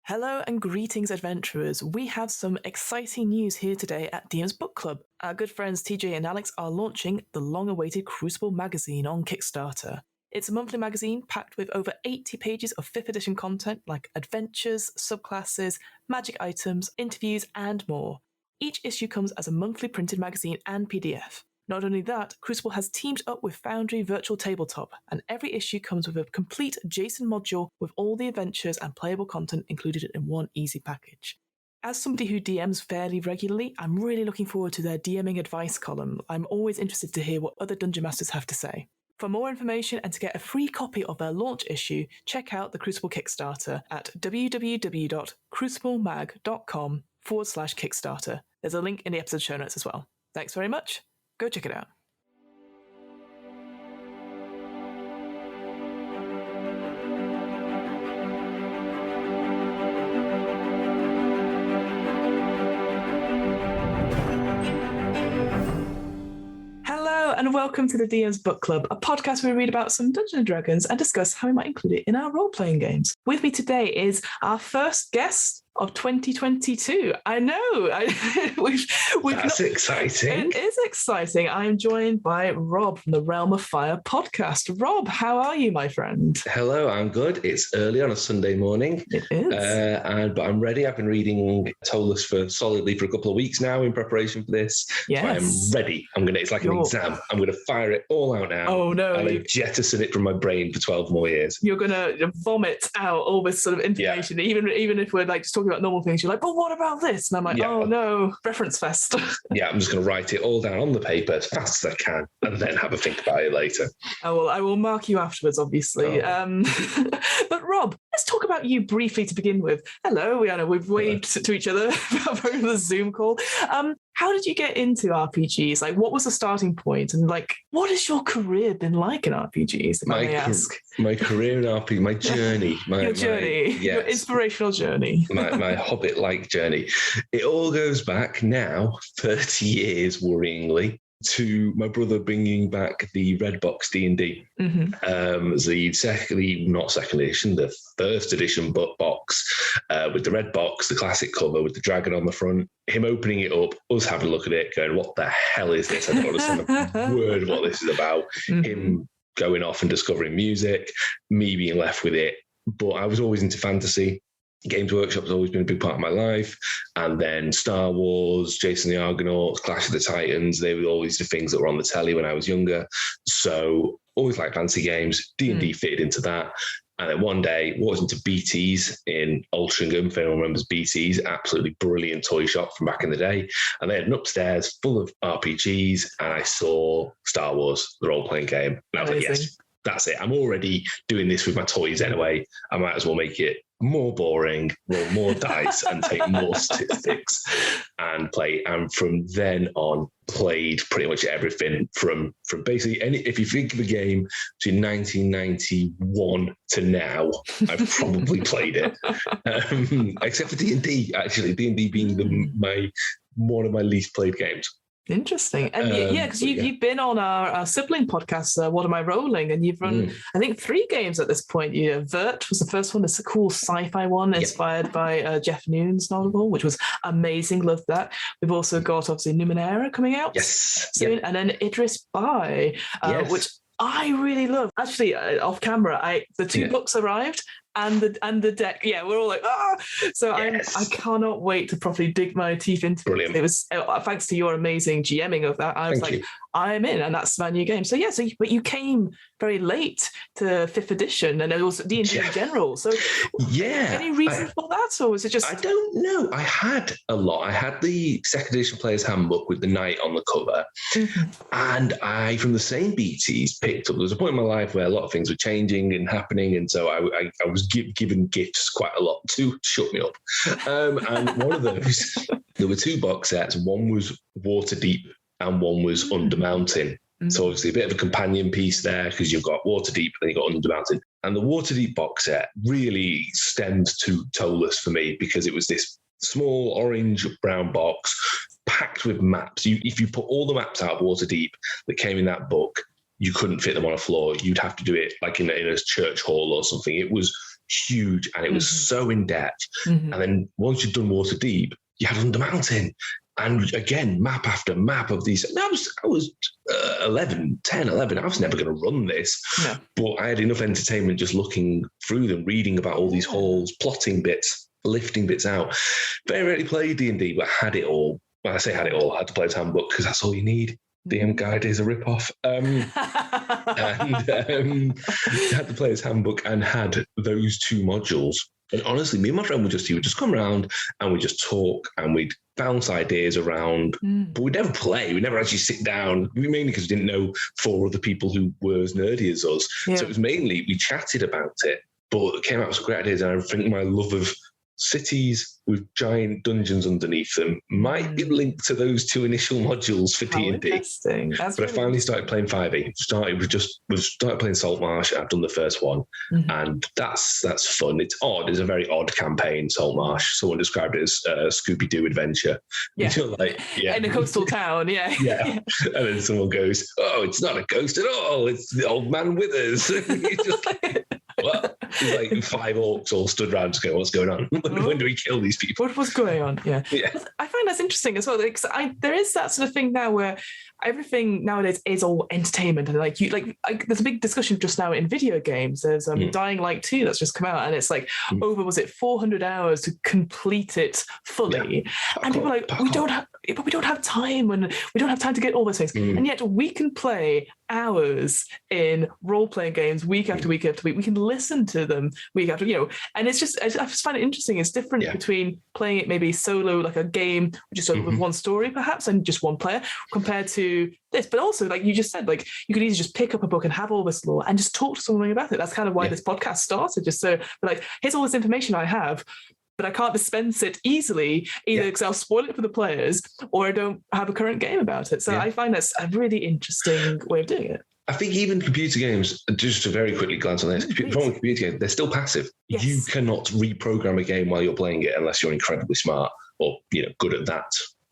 Hello and greetings, adventurers. We have some exciting news here today at DM's Book Club. Our good friends TJ and Alex are launching the long-awaited Crucible magazine on Kickstarter. It's a monthly magazine packed with over 80 pages of 5th edition content like adventures, subclasses, magic items, interviews, and more. Each issue comes as a monthly printed magazine and PDF. Not only that, Crucible has teamed up with Foundry Virtual Tabletop, and every issue comes with a complete JSON module with all the adventures and playable content included in one easy package. As somebody who DMs fairly regularly, I'm really looking forward to their DMing advice column. I'm always interested to hear what other Dungeon Masters have to say. For more information and to get a free copy of their launch issue, check out the Crucible Kickstarter at www.cruciblemag.com/Kickstarter. There's a link in the episode show notes as well. Thanks very much. Go check it out. Hello and welcome to the DM's Book Club, a podcast where we read about some Dungeons & Dragons and discuss how we might include it in our role-playing games. With me today is our first guest of 2022. I know. That's exciting. It is exciting. I am joined by Rob from the Realm of Fire podcast. Rob, how are you, my friend? Hello, I'm good. It's early on a Sunday morning. It is. But I'm ready. I've been reading Toeless for a couple of weeks now in preparation for this. Yes. So I'm ready. It's like an exam. I'm going to fire it all out now. Oh, no. And then jettison it from my brain for 12 more years. You're going to vomit out all this sort of information. Yeah. Even if we're like just talking about normal things, you're like, but what about this? And I'm like, oh no, reference fest. Yeah, I'm just going to write it all down on the paper as fast as I can and then have a think about it later. I will mark you afterwards, obviously. Oh. But Rob, let's talk about you briefly to begin with. Hello, we've waved to each other over the Zoom call. How did you get into RPGs? Like, what was the starting point? And like, what has your career been like in RPGs, if I may ask? My career in RPG, my journey. Your inspirational journey. my Hobbit-like journey. It all goes back now, 30 years, worryingly, to my brother bringing back the red box D&D. Mm-hmm. Not second edition, the first edition box with the red box, the classic cover with the dragon on the front. Him opening it up, us having a look at it, going, "What the hell is this? I don't understand a word of what this is about." Mm-hmm. Him going off and discovering music, me being left with it. But I was always into fantasy. Games Workshop has always been a big part of my life. And then Star Wars, Jason the Argonauts, Clash of the Titans, they were always the things that were on the telly when I was younger. So always liked fantasy games. D&D fitted into that. And then one day, walked into BT's in Altrincham, if anyone remembers BT's, absolutely brilliant toy shop from back in the day. And they had an upstairs full of RPGs, and I saw Star Wars, the role-playing game. And I was like, yes, that's it. I'm already doing this with my toys anyway. I might as well make it more boring, roll more dice and take more statistics and play. And from then on, played pretty much everything from basically if you think of a game between 1991 to now, I've probably played it. Except for D&D, actually. D&D being one of my least played games. Interesting. And because you've been on our sibling podcast, What Am I Rolling? And you've run, I think, 3 games at this point. Vert was the first one. It's a cool sci-fi one inspired by Jeff Noon's novel, which was amazing. Loved that. We've also got, obviously, Numenera coming out soon. And then Idris Bai, which I really love. Actually, off camera, the 2 books arrived. And the deck, we're all like, ah! So I cannot wait to properly dig my teeth into it. It was thanks to your amazing GMing of that. I was I'm in, and that's my new game. So but you came very late to 5th edition, and it was D&D in general. So any reason for that, or was it just? I don't know. I had a lot. I had the 2nd edition player's handbook with the knight on the cover, and I, from the same BTs, picked up. There was a point in my life where a lot of things were changing and happening, and so I was given gifts quite a lot to shut me up. And one of those, there were 2 box sets. One was Waterdeep and one was Undermountain. So obviously a bit of a companion piece there because you've got Waterdeep and then you've got Undermountain. And the Waterdeep box set really stemmed to Toeless for me because it was this small orange-brown box packed with maps. If you put all the maps out of Waterdeep that came in that book, you couldn't fit them on a floor. You'd have to do it like in a church hall or something. It was huge and it was so in depth. And then once you'd done Water Deep, you had Under Mountain. And again, map after map of these. And I was 11. I was never going to run this. No. But I had enough entertainment just looking through them, reading about all these halls, plotting bits, lifting bits out. Very rarely played D&D, but had it all. When I say had it all, I had to play his handbook because that's all you need. DM Guide is a rip-off. And had to play his handbook and had those two modules. And honestly, me and my friend would just come around and we'd just talk and we'd bounce ideas around, but we'd never play. We'd never actually sit down, mainly because we didn't know 4 other people who were as nerdy as us. Yeah. So it was mainly, we chatted about it, but it came out with some great ideas. And I think my love of cities with giant dungeons underneath them might be linked to those 2 initial modules for D&D. Interesting. But I finally started playing 5e. We've started playing Saltmarsh. I've done the first one, and that's fun. It's odd. It's a very odd campaign, Saltmarsh. Someone described it as a Scooby-Doo adventure. Yeah. You're like, yeah. In a coastal town, yeah. Yeah. And then someone goes, "Oh, it's not a ghost at all. It's the old man Withers." It's just like, what? There's like 5 orcs all stood around just going, "What's going on? When do we kill these people?" What's going on? Yeah. I find that's interesting as well. There is that sort of thing now where everything nowadays is all entertainment, and there's a big discussion just now in video games. There's Dying Light 2 that's just come out, and it's like over 400 hours to complete it fully, and people are like, we don't have time, and we don't have time to get all those things, and yet we can play hours in role-playing games week after week after week. We can listen to them week after, and it's just, I just find it interesting. It's different between playing it maybe solo, like a game just with one story perhaps and just one player, compared to this. But also, like you just said, like you could easily just pick up a book and have all this lore and just talk to someone about it. That's kind of why this podcast started, just so like, here's all this information I have, but I can't dispense it easily, either because I'll spoil it for the players or I don't have a current game about it. So I find that's a really interesting way of doing it. I think even computer games, just to very quickly glance on this, computer games, they're still passive. Yes. You cannot reprogram a game while you're playing it unless you're incredibly smart or good at that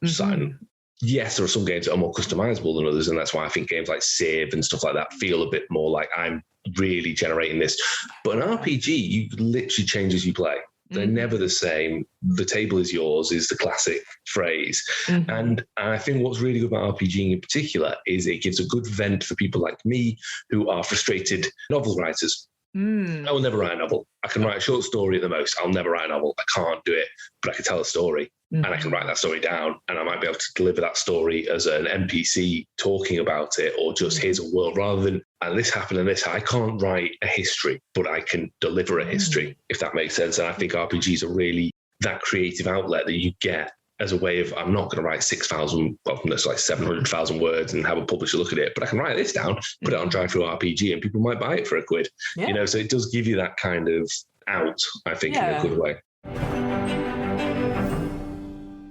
side. Yes, there are some games that are more customizable than others, and that's why I think games like Civ and stuff like that feel a bit more like I'm really generating this. But an RPG, you literally change as you play. They're never the same. The table is yours is the classic phrase. And I think what's really good about RPGing in particular is it gives a good vent for people like me who are frustrated novel writers. I will never write a novel. I can write a short story at the most. I'll never write a novel. I can't do it, but I can tell a story and I can write that story down, and I might be able to deliver that story as an NPC talking about it, or just here's a world rather than, and this happened and this. I can't write a history, but I can deliver a history, if that makes sense. And I think RPGs are really that creative outlet that you get as a way of, I'm not going to write 6,000, well, that's like 700,000 words and have a publisher look at it, but I can write this down, put it on Drive-Thru RPG, and people might buy it for £1. So it does give you that kind of out, I think, in a good way.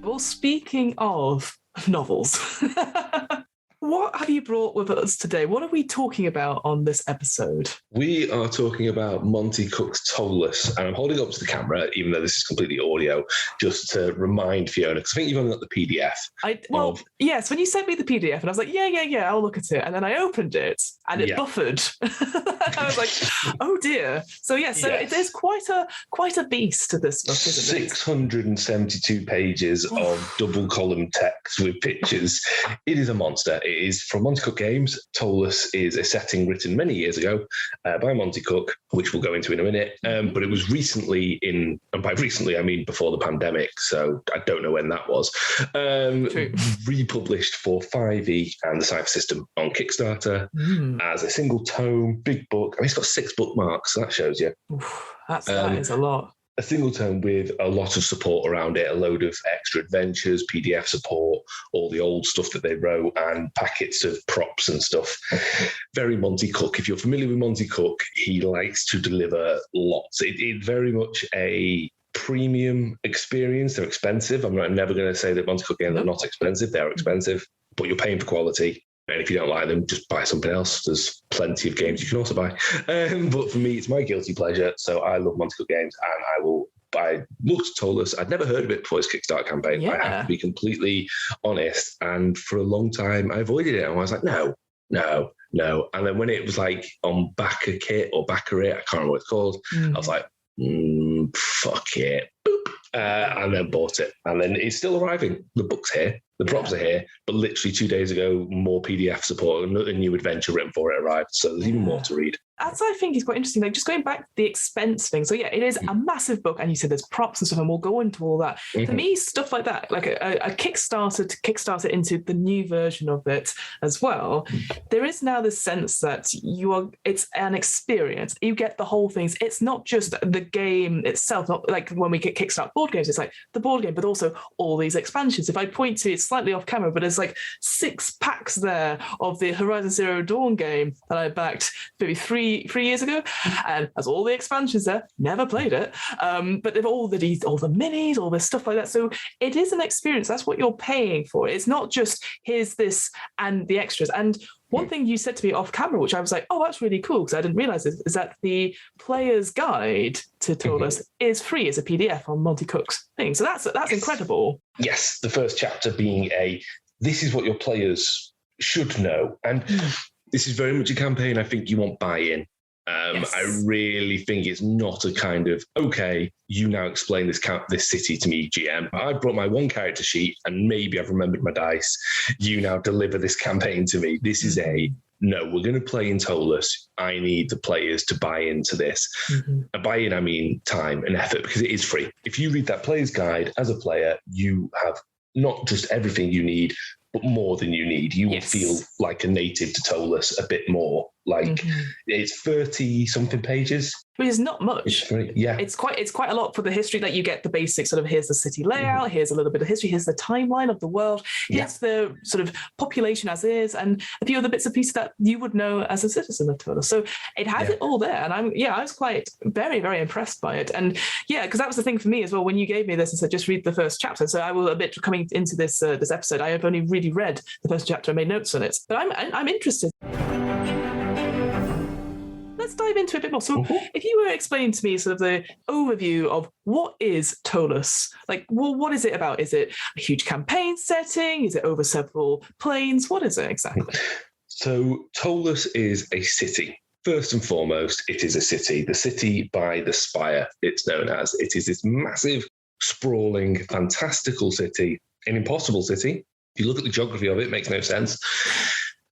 Well, speaking of novels, what have you brought with us today? What are we talking about on this episode? We are talking about Monte Cook's Toeless, and I'm holding up to the camera, even though this is completely audio, just to remind Fiona, because I think you've only got the PDF. Yes, when you sent me the PDF, and I was like, yeah, I'll look at it, and then I opened it, and it buffered. I was like, oh dear. So there's quite a beast to this book, isn't it? 672 pages of double column text with pictures. It is a monster. It is from Monte Cook Games. Toeless is a setting written many years ago by Monte Cook, which we'll go into in a minute. But it was recently and by recently I mean before the pandemic, so I don't know when that was, republished for 5e and the Cypher system on Kickstarter as a single tome, big book. I mean, it's got 6 bookmarks, so that shows you. Oof, that is a lot. A single tome with a lot of support around it, a load of extra adventures, PDF support, all the old stuff that they wrote, and packets of props and stuff. Very Monte Cook. If you're familiar with Monte Cook, he likes to deliver lots. It's very much a premium experience. They're expensive. I'm never going to say that Monte Cook games are not expensive. They're expensive, but you're paying for quality. And if you don't like them, just buy something else. There's plenty of games you can also buy. But for me, it's my guilty pleasure. So I love Monte Cook games, and I looked at Toeless. I'd never heard of it before his Kickstarter campaign. I have to be completely honest. And for a long time, I avoided it. And I was like, no. And then when it was like on Backer Kit or Backer It, I can't remember what it's called, I was like, fuck it. Boop. And then bought it. And then it's still arriving. The book's here. The props are here. But literally 2 days ago, more PDF support, a new adventure written for it arrived. So there's even more to read. That's, I think, is quite interesting. Like, just going back to the expense thing. So, yeah, it is a massive book. And you said there's props and stuff, and we'll go into all that. For me, stuff like that, like a Kickstarter to kickstart it into the new version of it as well, there is now this sense that it's an experience. You get the whole thing. It's not just the game itself, not like when we get Kickstart board games, it's like the board game, but also all these expansions. If I point to, it's slightly off camera, but there's like 6 packs there of the Horizon Zero Dawn game that I backed maybe three years ago, and has all the expansions there. Never played it, but they've all the minis, all this stuff like that. So it is an experience. That's what you're paying for. It's not just here's this and the extras. And one thing you said to me off camera, which I was like, oh, that's really cool, because I didn't realize this, is that the player's guide to Toeless is free as a PDF on Monte Cook's thing. So that's incredible. Yes, the first chapter being this is what your players should know. And this is very much a campaign I think you want buy-in. Yes. I really think it's not a kind of, okay, you now explain this city to me, GM. I brought my 1 character sheet and maybe I've remembered my dice. You now deliver this campaign to me. This is no, we're going to play in Toeless. I need the players to buy into this. And by in, I mean time and effort, because it is free. If you read that player's guide as a player, you have not just everything you need, but more than you need. You will feel like a native to Toeless a bit more. Like it's 30-something pages. Which is not much. It's free. Yeah. It's quite a lot for the history that you get. The basic sort of, here's the city layout, here's a little bit of history, here's the timeline of the world, here's the sort of population as is, and a few other bits and pieces that you would know as a citizen of Toeless. So it has it all there. And I was quite very, very impressed by it. And because that was the thing for me as well, when you gave me this and said, just read the first chapter. So I will admit, coming into this episode, I have only really read the first chapter and made notes on it. But I'm interested. Let's dive into it a bit more. So if you were explaining to me sort of the overview of what is Toeless, like, well, what is it about? Is it a huge campaign setting? Is it over several planes? What is it exactly? So Toeless is a city. First and foremost, it is a city. The city by the Spire, it's known as. It is this massive, sprawling, fantastical city, an impossible city. If you look at the geography of it, it makes no sense.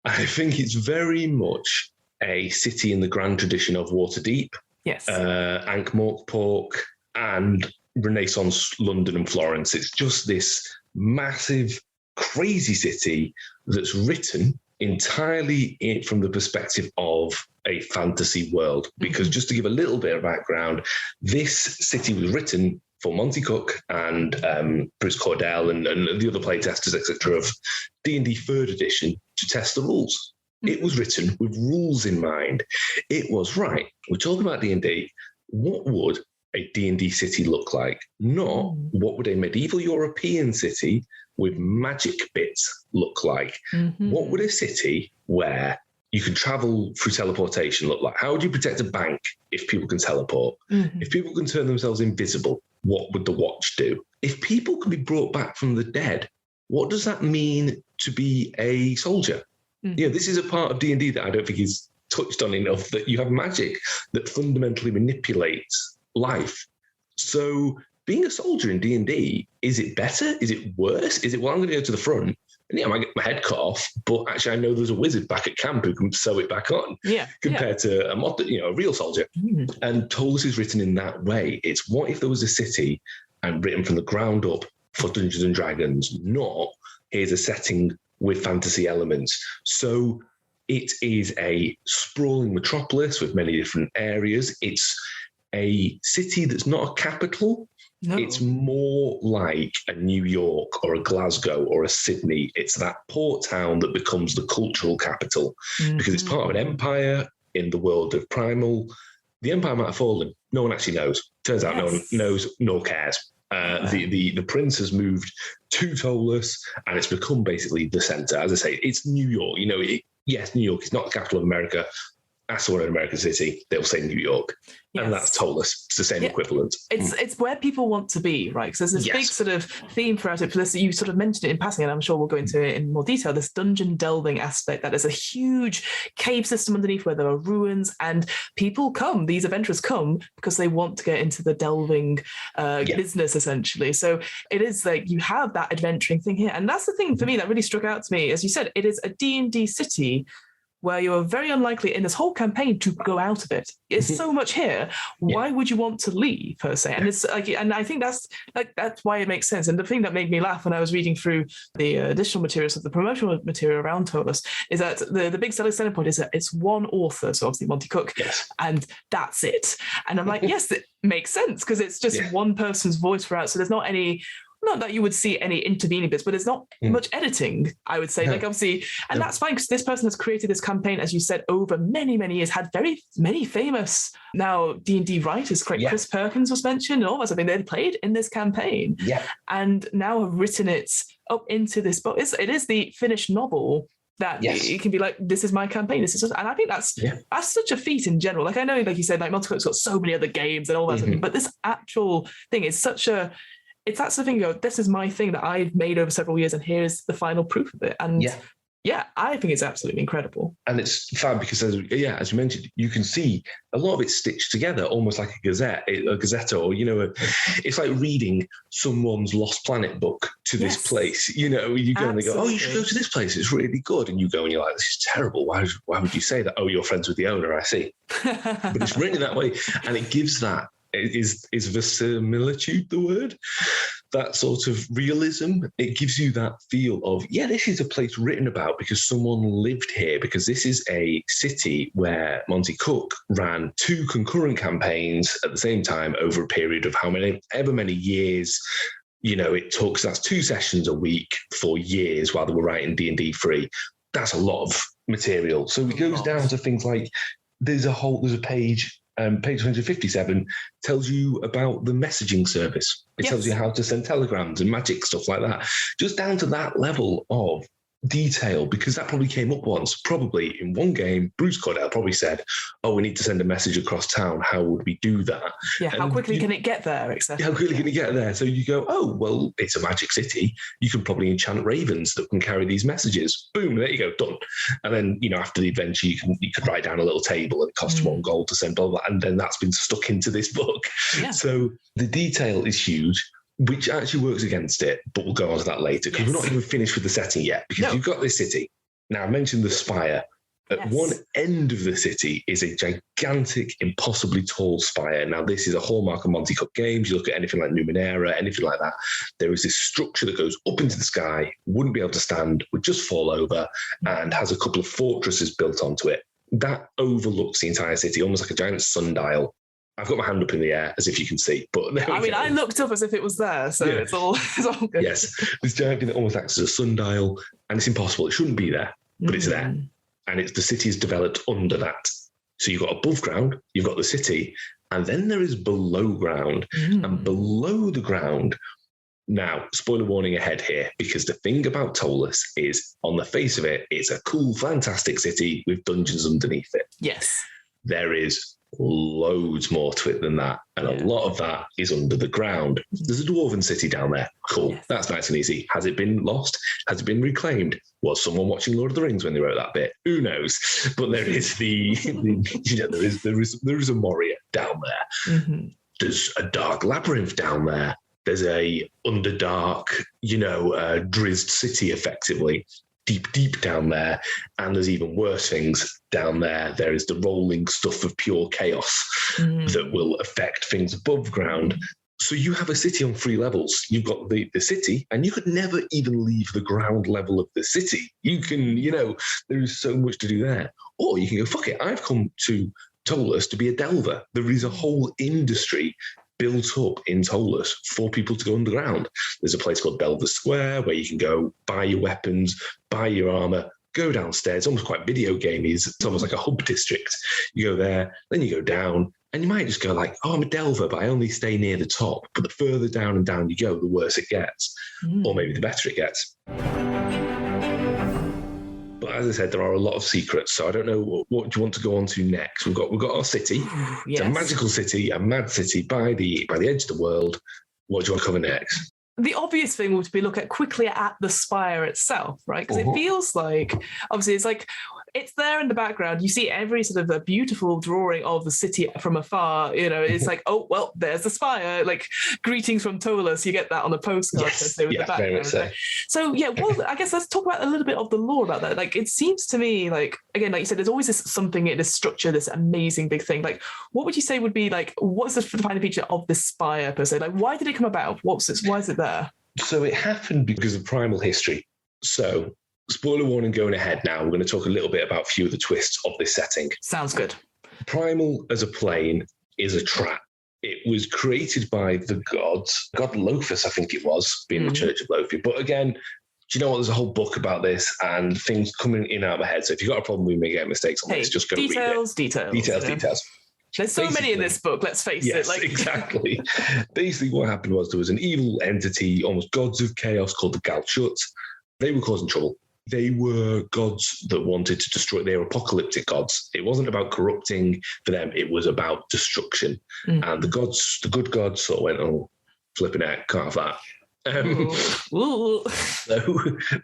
I think it's very much a city in the grand tradition of Waterdeep, Ankh-Morpork, and Renaissance London and Florence. It's just this massive, crazy city that's written entirely from the perspective of a fantasy world. Because just to give a little bit of background, this city was written for Monte Cook and Bruce Cordell and the other playtesters, etc., of D&D 3rd edition to test the rules. It was written with rules in mind. It was, right, we're talking about D&D. What would a D&D city look like? Not what would a medieval European city with magic bits look like? What would a city where you can travel through teleportation look like? How would you protect a bank if people can teleport? If people can turn themselves invisible, what would the watch do? If people can be brought back from the dead, what does that mean to be a soldier? This is a part of D&D that I don't think is touched on enough, that you have magic that fundamentally manipulates life. So being a soldier in D&D, is it better? Is it worse? Is it, well, I'm going to go to the front and I might get my head cut off, but actually I know there's a wizard back at camp who can sew it back on compared to a real soldier. And Toeless is written in that way. It's what if there was a city and written from the ground up for Dungeons and Dragons, not here's a setting with fantasy elements. So it is a sprawling metropolis with many different areas. It's a city that's not a capital. No. It's more like a New York or a Glasgow or a Sydney. It's that port town that becomes the cultural capital because it's part of an empire in the world of Primal. The empire might have fallen. No one actually knows. Turns out no one knows nor cares. The prince has moved to Toeless and it's become basically the center. As I say, it's New York. New York is not the capital of America. ask someone in American City, they'll say New York. Yes. And that's Toeless. It's the same equivalent. It's where people want to be, right? Because there's this big sort of theme throughout it. For this, you sort of mentioned it in passing, and I'm sure we'll go into it in more detail. This dungeon delving aspect, that there's a huge cave system underneath where there are ruins, and people come. These adventurers come because they want to get into the delving business, essentially. So it is like you have that adventuring thing here, and that's the thing for me that really struck out to me. As you said, it is a D&D city where you're very unlikely in this whole campaign to go out of it. It's so much here. Why would you want to leave, per se? And it's like, and I think that's why it makes sense. And the thing that made me laugh when I was reading through the additional materials of the promotional material around Toeless is that the big selling point is that it's one author, so obviously Monte Cook, and that's it. And I'm like, yes, it makes sense because it's just one person's voice throughout. So there's not any. Not that you would see any intervening bits, but there's not much editing, I would say. Like, obviously, and that's fine because this person has created this campaign, as you said, over many, many years, had very many famous now D&D writers. Chris Perkins was mentioned and all that. I mean, they played in this campaign and now have written it up into this book. It is the finished novel that it can be like, this is my campaign. This is, and I think that's such a feat in general. Like, I know, like you said, like Monte Cook's got so many other games and all that, but this actual thing is such a. It's that sort of thing. You go, this is my thing that I've made over several years, and here's the final proof of it. And I think it's absolutely incredible. And it's fun because, as you mentioned, you can see a lot of it stitched together, almost like a Gazette, or it's like reading someone's Lost Planet book to this place. You go and they go, oh, you should go to this place. It's really good. And you go and you're like, this is terrible. Why would you say that? Oh, you're friends with the owner. I see. But it's written that way, and it gives that. Is verisimilitude the word? That sort of realism. It gives you that feel of, this is a place written about because someone lived here, because this is a city where Monte Cook ran 2 concurrent campaigns at the same time over a period of ever many years. It took, so that's 2 sessions a week for years while they were writing D&D 3. That's a lot of material. So it goes down to things like there's a page. Page 157 tells you about the messaging service. It tells you how to send telegrams and magic stuff like that. Just down to that level of detail, because that probably came up once. Probably in one game, Bruce Cordell probably said, oh, we need to send a message across town. How would we do that? Yeah, how quickly can it get there, etc. How quickly can it get there? So you go, oh, well, it's a magic city. You can probably enchant ravens that can carry these messages. Boom, there you go, done. And then, after the adventure, you could write down a little table and it costs 1 gold to send, blah, blah, and then that's been stuck into this book. Yeah. So the detail is huge, which actually works against it, but we'll go on to that later, because we're not even finished with the setting yet, because you've got this city. Now, I mentioned the Spire. At one end of the city is a gigantic, impossibly tall spire. Now, this is a hallmark of Monte Cook games. You look at anything like Numenera, anything like that. There is this structure that goes up into the sky, wouldn't be able to stand, would just fall over, and has a couple of fortresses built onto it. That overlooks the entire city, almost like a giant sundial. I've got my hand up in the air as if you can see, but I looked up as if it was there, so it's all good. Yes, this giant thing that almost acts as a sundial, and it's impossible. It shouldn't be there, but it's there, and the city is developed under that. So you've got above ground, you've got the city, and then there is below ground, and below the ground. Now, spoiler warning ahead here, because the thing about Toeless is, on the face of it, it's a cool, fantastic city with dungeons underneath it. Yes, there is loads more to it than that, and a lot of that is under the ground. There's a dwarven city down there. Cool. That's nice and easy. Has it been lost? Has it been reclaimed? Was someone watching Lord of the Rings when they wrote that bit? Who knows? But there is there is a Moria down there. There's a dark labyrinth down there. There's a underdark, drizzed city, effectively. Deep down there, and there's even worse things down there. There is the rolling stuff of pure chaos that will affect things above ground. So you have a city on 3 levels. You've got the city, and you could never even leave the ground level of the city. You can, there is so much to do there. Or you can go, fuck it, I've come to Toeless to be a delver. There is a whole industry built up in Toeless for people to go underground. There's a place called Delver Square where you can go buy your weapons, buy your armor, go downstairs, almost quite video gamey. It's almost like a hub district. You go there, then you go down, and you might just go like, oh, I'm a delver, but I only stay near the top. But the further down and down you go, the worse it gets, or maybe the better it gets. But as I said, there are a lot of secrets, so I don't know what do you want to go on to next. We've got our city. Yes. It's a magical city, a mad city by the edge of the world. What do you want to cover next? The obvious thing would be look at quickly at the spire itself, right? Because it feels like, obviously, it's like it's there in the background. You see every sort of a beautiful drawing of the city from afar. You know, it's like, oh, well, there's the spire. Like, greetings from Toeless. You get that on a postcard. Yes, with the very much so. So, yeah, well, I guess let's talk about a little bit of the lore about that. Like, it seems to me, like, again, like you said, there's always this something in this structure, this amazing big thing. Like, what would you say would be, like, what's the defining feature of this spire, per se? Like, why did it come about? Why is it there? So it happened because of primal history. So, spoiler warning going ahead now, we're going to talk a little bit about a few of the twists of this setting. Sounds good. Primal as a plane is a trap. It was created by the gods, God Lophus, I think it was, being the Church of Lothian. But again, do you know what? There's a whole book about this and things coming in and out of my head. So if you've got a problem with me getting mistakes on this, just go read it. Details. There's so many in this book, let's face it. Like exactly. Basically, what happened was there was an evil entity, almost gods of chaos, called the Galchut. They were causing trouble. They were gods that wanted to destroy. They were apocalyptic gods. It wasn't about corrupting for them. It was about destruction. And the good gods, sort of went, oh, flipping out, can't have that. So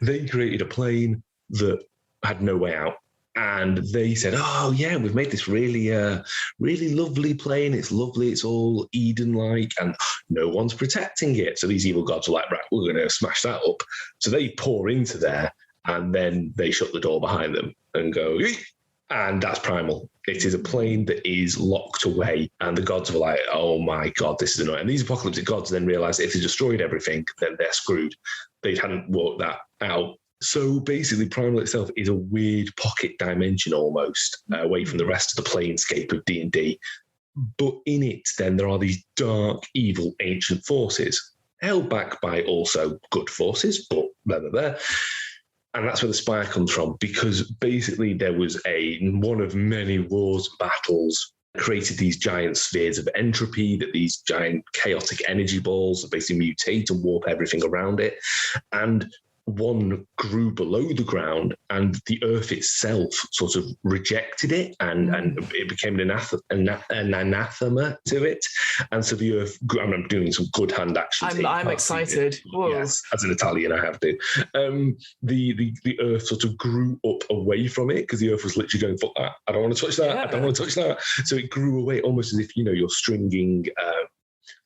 they created a plane that had no way out. And they said, oh, yeah, we've made this really lovely plane. It's lovely. It's all Eden-like and no one's protecting it. So these evil gods are like, right, we're going to smash that up. So they pour into there and then they shut the door behind them and go, eek! And that's primal. It is a plane that is locked away. And the gods were like, oh, my God, this is annoying. And these apocalyptic gods then realized if they destroyed everything, then they're screwed. They hadn't worked that out. So basically, Primal itself is a weird pocket dimension almost, away from the rest of the planescape of D&D. But in it, then, there are these dark, evil, ancient forces, held back by also good forces, but blah, blah, blah. And that's where the Spire comes from, because basically there was one of many wars and battles created these giant spheres of entropy, that these giant chaotic energy balls that basically mutate and warp everything around it. And one grew below the ground and the earth itself sort of rejected it and it became an anathema to it. And so the earth grew. I'm doing some good hand action. I'm excited. Yes, as an Italian, I have to. The earth sort of grew up away from it because the earth was literally going, fuck that. I don't want to touch that. Yeah. I don't want to touch that. So it grew away almost as if, you're stringing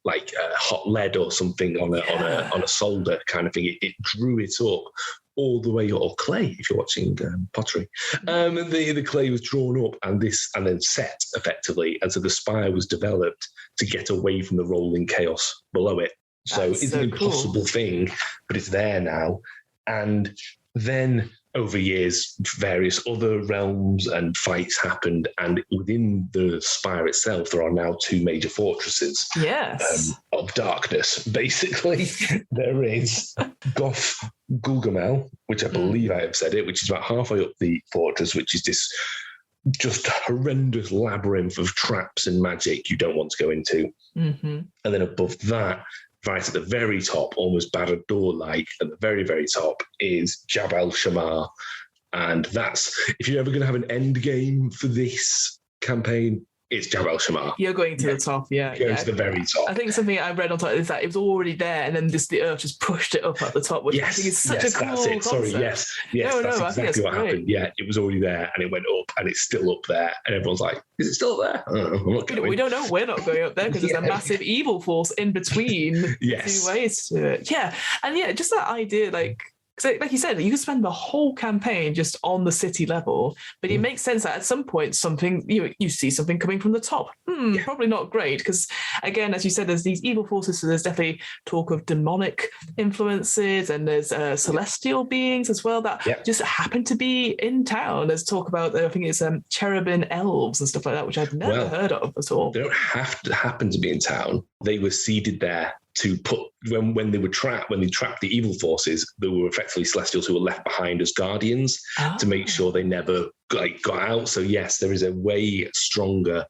like hot lead or something on a solder kind of thing. It drew it up all the way, or clay if you're watching pottery. And the clay was drawn up and then set effectively, and so the spire was developed to get away from the rolling chaos below it. So it's an impossible thing, but it's there now. And then over years, various other realms and fights happened, and within the spire itself, there are now two major fortresses of darkness. Basically, there is Goth Gulgamel, which I believe I have said it, which is about halfway up the fortress, which is this just horrendous labyrinth of traps and magic you don't want to go into. And then above that, right at the very top, almost Barad-dûr-like, at the very, very top, is Jabal Shammar. And that's, if you're ever going to have an end game for this campaign, it's Jabal Shammar. You're going to the top, Going to the very top. I think something I read on top is that it was already there, and then the earth just pushed it up at the top, which I think is such a cool concept. Sorry, yes, that's exactly what happened. Yeah, it was already there, and it went up, and it's still up there, and everyone's like, "Is it still there?" I'm not going. We don't know. We're not going up there because there's a massive evil force in between the two ways to it. Yeah, and just that idea, like you said, you could spend the whole campaign just on the city level, but it makes sense that at some point something you see something coming from the top. Probably not great, because again, as you said, there's these evil forces, so there's definitely talk of demonic influences, and there's celestial beings as well that just happen to be in town. There's talk about, I think it's cherubim elves and stuff like that, which I've never heard of at all. They don't have to happen to be in town. They were seeded there to put, when they trapped the evil forces, there were effectively celestials who were left behind as guardians to make sure they never got out. So yes, there is a way stronger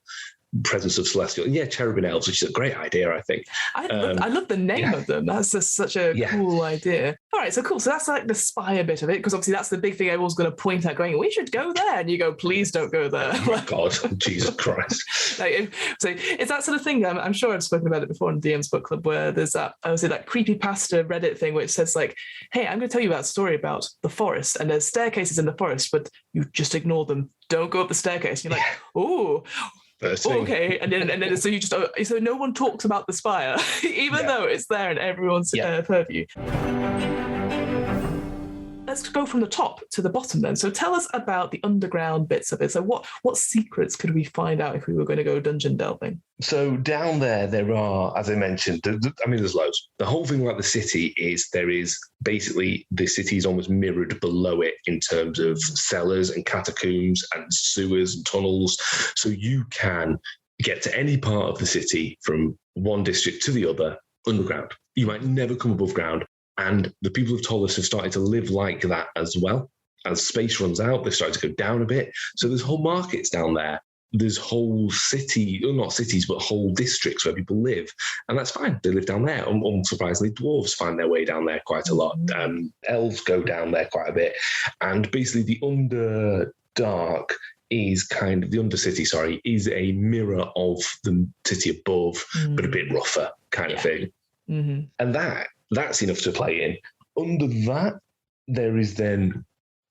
presence of celestial. Yeah, cherubim elves, which is a great idea, I think. I love the name of them. That's just such a cool idea. All right, so cool. So that's like the Spire bit of it, because obviously that's the big thing everyone's going to point at, going, we should go there. And you go, please don't go there. Oh my God, Jesus Christ. So it's that sort of thing. I'm sure I've spoken about it before in DM's book club, where there's that creepypasta Reddit thing which says like, hey, I'm going to tell you about a story about the forest, and there's staircases in the forest, but you just ignore them. Don't go up the staircase. And you're like, oh, okay. And then so you just, so no one talks about the Spire, even though it's there in everyone's purview. Let's go from the top to the bottom then. So tell us about the underground bits of it. So what secrets could we find out if we were going to go dungeon delving? So down there are, as I mentioned, there's loads. The whole thing about the city is basically the city is almost mirrored below it in terms of cellars and catacombs and sewers and tunnels. So you can get to any part of the city from one district to the other underground. You might never come above ground. And the people of Toeless have started to live like that as well. As space runs out, they're starting to go down a bit. So there's whole markets down there. There's whole not cities, but whole districts where people live. And that's fine. They live down there. Unsurprisingly, dwarves find their way down there quite a lot. Elves go down there quite a bit. And basically the Underdark is kind of, the Undercity, is a mirror of the city above, but a bit rougher kind of thing. Mm-hmm. And that's enough to play in. Under that, there is then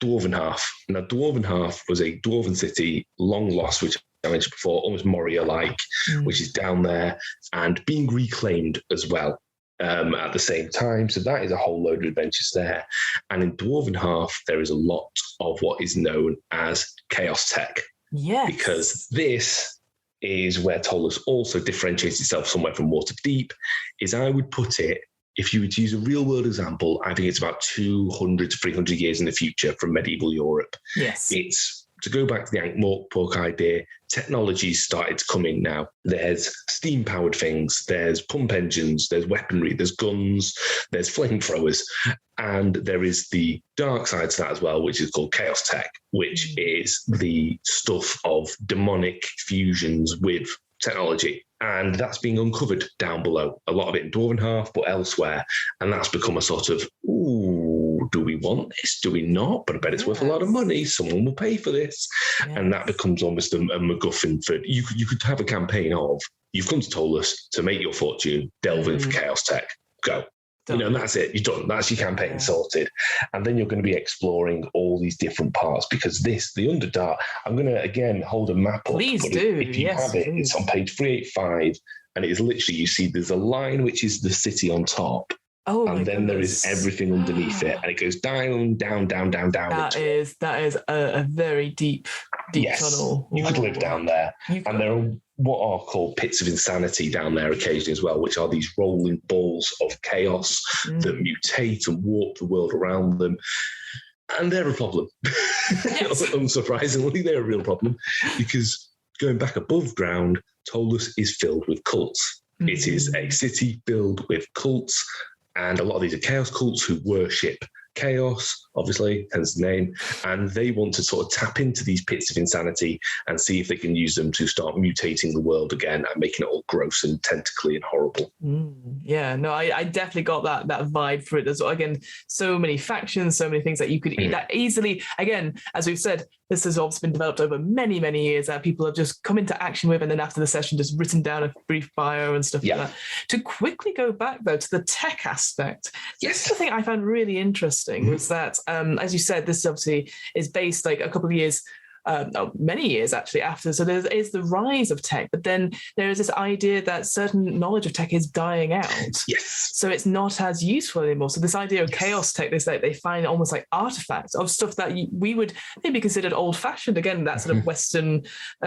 Dwarven Half. Now, Dwarven Half was a dwarven city, long lost, which I mentioned before, almost Moria-like, which is down there and being reclaimed as well at the same time. So that is a whole load of adventures there. And in Dwarven Half, there is a lot of what is known as chaos tech. Yes. Because this is where Ptolus also differentiates itself somewhere from Waterdeep, is I would put it, if you were to use a real-world example, I think it's about 200 to 300 years in the future from medieval Europe. Yes. It's, to go back to the Ankh-Morpork idea, technology's started to come in now. There's steam-powered things, there's pump engines, there's weaponry, there's guns, there's flamethrowers, and there is the dark side to that as well, which is called chaos tech, which is the stuff of demonic fusions with technology. And that's being uncovered down below. A lot of it in Dwarven Half, but elsewhere. And that's become a sort of, ooh, do we want this? Do we not? But I bet it's worth a lot of money. Someone will pay for this. Yes. And that becomes almost a MacGuffin for, you could have a campaign of, you've come to Toeless to make your fortune, delve in for chaos tech, go. And that's it. You're done. That's your campaign sorted. And then you're going to be exploring all these different parts, because the Underdark, I'm going to, again, hold a map up. Please do. If you have it, it's on page 385. And it is literally, you see there's a line, which is the city on top. Oh, and then there is everything underneath it. And it goes down. That is a very deep tunnel. You could live down there. And there are what are called pits of insanity down there occasionally as well, which are these rolling balls of chaos that mutate and warp the world around them. And they're a problem. Yes. Unsurprisingly, they're a real problem, because going back above ground, Toeless is filled with cults. It is a city filled with cults, and a lot of these are chaos cults who worship chaos, obviously, hence the name, and they want to sort of tap into these pits of insanity and see if they can use them to start mutating the world again and making it all gross and tentacly and horrible. Yeah, no, I definitely got that vibe for it as well. Again, so many factions, so many things that you could eat that easily. Again, as we've said, this has obviously been developed over many, many years that people have just come into action with, and then after the session just written down a brief bio and stuff like that. To quickly go back, though, to the tech aspect, this is the thing I found really interesting was that, as you said, this obviously is based like a couple of years, many years actually after. So there is the rise of tech, but then there is this idea that certain knowledge of tech is dying out. Yes. So it's not as useful anymore. So this idea of chaos tech, this like they find almost like artifacts of stuff that we would maybe considered old-fashioned. Again, that sort of Western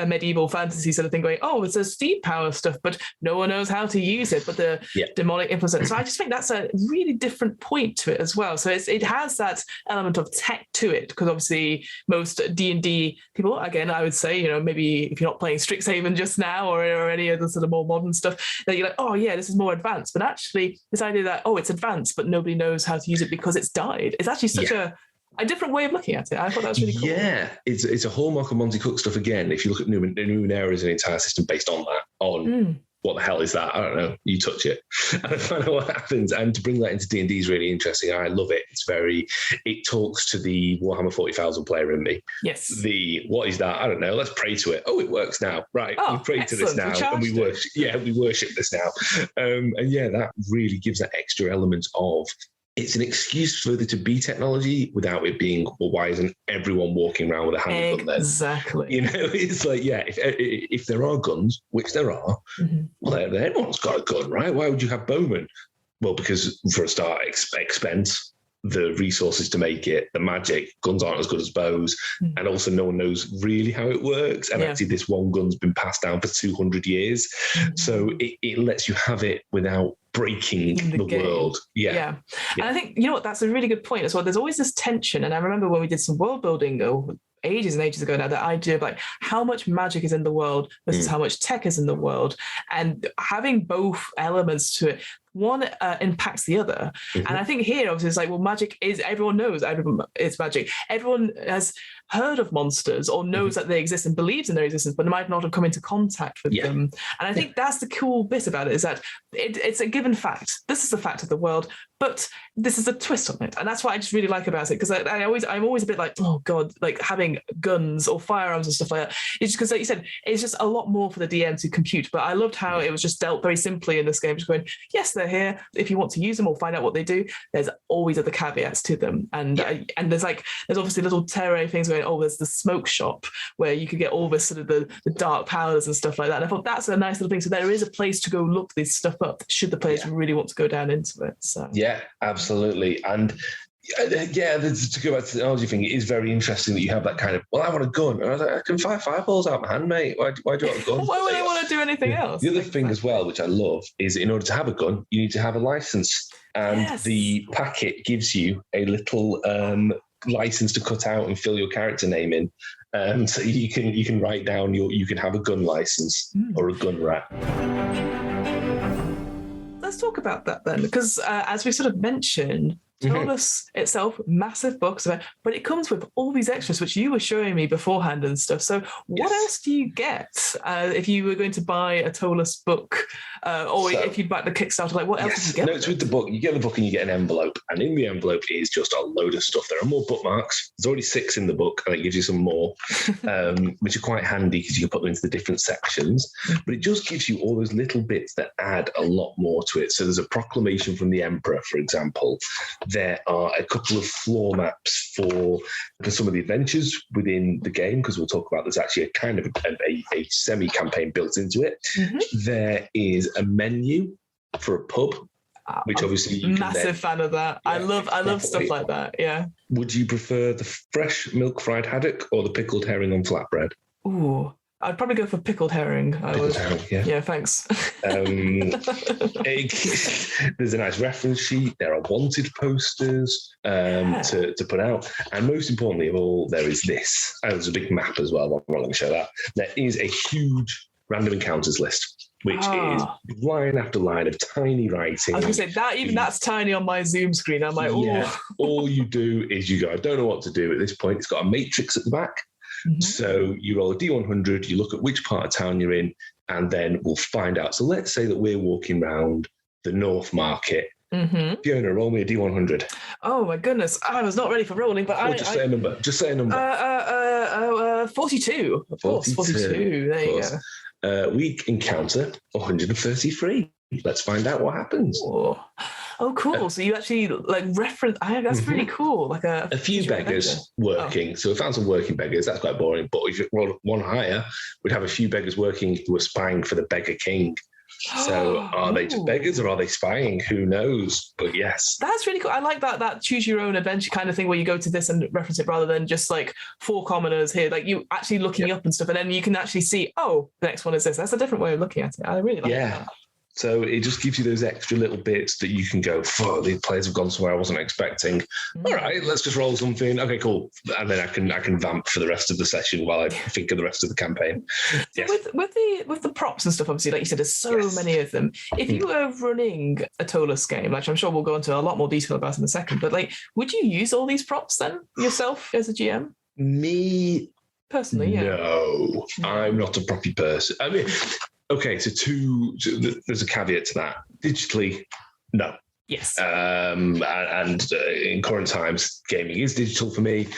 medieval fantasy sort of thing, going, oh, it's a steam power stuff, but no one knows how to use it. But the demonic influence. So I just think that's a really different point to it as well. So it has that element of tech to it, because obviously most D&D people, again, I would say, maybe if you're not playing Strixhaven just now or any other sort of more modern stuff, that you're like, oh yeah, this is more advanced. But actually this idea that, oh, it's advanced, but nobody knows how to use it because it's died. It's actually such a A different way of looking at it. I thought that was really cool. Yeah, it's a hallmark of Monte Cook stuff again. If you look at Numenera as an entire system based on that, what the hell is that? I don't know. You touch it and I find out what happens. And to bring that into D&D is really interesting. I love it. It talks to the Warhammer 40,000 player in me. Yes. What is that? I don't know. Let's pray to it. Oh, it works now. Right. We pray to this now. And we worship. Yeah, we worship this now. And that really gives that extra element of, it's an excuse for there to be technology without it being, well, why isn't everyone walking around with a handgun then? Exactly. It's like, if there are guns, which there are, well, everyone's got a gun, right? Why would you have bowmen? Well, because for a start, expense, the resources to make it, the magic, guns aren't as good as bows, and also no one knows really how it works. And actually this one gun's been passed down for 200 years. So it lets you have it without breaking the world. Yeah. And I think, you know what, that's a really good point as well. There's always this tension. And I remember when we did some world building ages and ages ago now, that idea of like how much magic is in the world versus how much tech is in the world, and having both elements to it. One impacts the other. And I think here, obviously, it's like, well, magic is, everyone knows it's magic. Everyone has heard of monsters or knows that they exist and believes in their existence, but they might not have come into contact with them. And I think that's the cool bit about it, is that it's a given fact. This is the fact of the world, but this is a twist on it. And that's what I just really like about it, because I'm always a bit like, oh God, like having guns or firearms and stuff like that. It's just because, like you said, it's just a lot more for the DM to compute. But I loved how it was just dealt very simply in this game, just going, yes, they're here. If you want to use them or find out what they do, there's always other caveats to them. And there's obviously little terrain things going, oh, there's the smoke shop where you could get all this sort of the dark powders and stuff like that. And I thought that's a nice little thing. So there is a place to go look this stuff up should the players really want to go down into it. So yeah, absolutely. And to go back to the technology thing, it is very interesting that you have that kind of, well, I want a gun. And I was like, I can fire fireballs out my hand, mate. Why do you want a gun? Why would I want to do anything else? The other thing as well, which I love, is in order to have a gun, you need to have a license. And the packet gives you a little license to cut out and fill your character name in. So you can write down you can have a gun license or a gun rat. Let's talk about that then, because as we sort of mentioned, Toeless itself, massive books, but it comes with all these extras, which you were showing me beforehand and stuff. So what else do you get if you were going to buy a Toeless book, if you'd buy the Kickstarter? Like, what else do you get? No, it's with the book. You get the book and you get an envelope, and in the envelope is just a load of stuff. There are more bookmarks. There's already 6 in the book, and it gives you some more, which are quite handy because you can put them into the different sections. But it just gives you all those little bits that add a lot more to it. So there's a proclamation from the Emperor, for example. There are a couple of floor maps for some of the adventures within the game, because we'll talk about there's actually a kind of a semi-campaign built into it. There is a menu for a pub, which obviously you massive fan of that. Yeah, I love stuff like that. Yeah. Would you prefer the fresh milk fried haddock or the pickled herring on flatbread? Ooh, I'd probably go for pickled herring. Herring, yeah. Yeah, thanks. There's a nice reference sheet. There are wanted posters to put out. And most importantly of all, there is this. And there's a big map as well. I'm not going to show that. There is a huge random encounters list, which is line after line of tiny writing. I was going to say, that's tiny on my Zoom screen. I'm like, all you do is you go, I don't know what to do at this point. It's got a matrix at the back. So you roll a D100, you look at which part of town you're in, and then we'll find out. So let's say that we're walking around the North Market. Fiona, roll me a D100. Oh my goodness, I was not ready for rolling, but just say a number. Just say a number. 42. Of course, 42. There you go. We encounter 133. Let's find out what happens. Oh, cool. So you actually reference, that's really cool. Like a few beggars working. So we found some working beggars. That's quite boring. But if you roll one higher, we'd have a few beggars working who are spying for the beggar king. So are they just beggars or are they spying? Who knows? But yes. That's really cool. I like that choose your own adventure kind of thing where you go to this and reference it rather than just like 4 commoners here. Like you actually looking up and stuff, and then you can actually see, the next one is this. That's a different way of looking at it. I really like that. So it just gives you those extra little bits that you can go, fuck, the players have gone somewhere I wasn't expecting. All right, let's just roll something. Okay, cool. And then I can vamp for the rest of the session while I think of the rest of the campaign. So Yes. with the props and stuff, obviously, like you said, there's so many of them. If you were running a Toeless game, like I'm sure we'll go into a lot more detail about in a second, but like, would you use all these props then yourself as a GM? Me? Personally, yeah. No, I'm not a proppy person. I mean, okay, so there's a caveat to that. Digitally, no. Yes. And in current times, gaming is digital for me.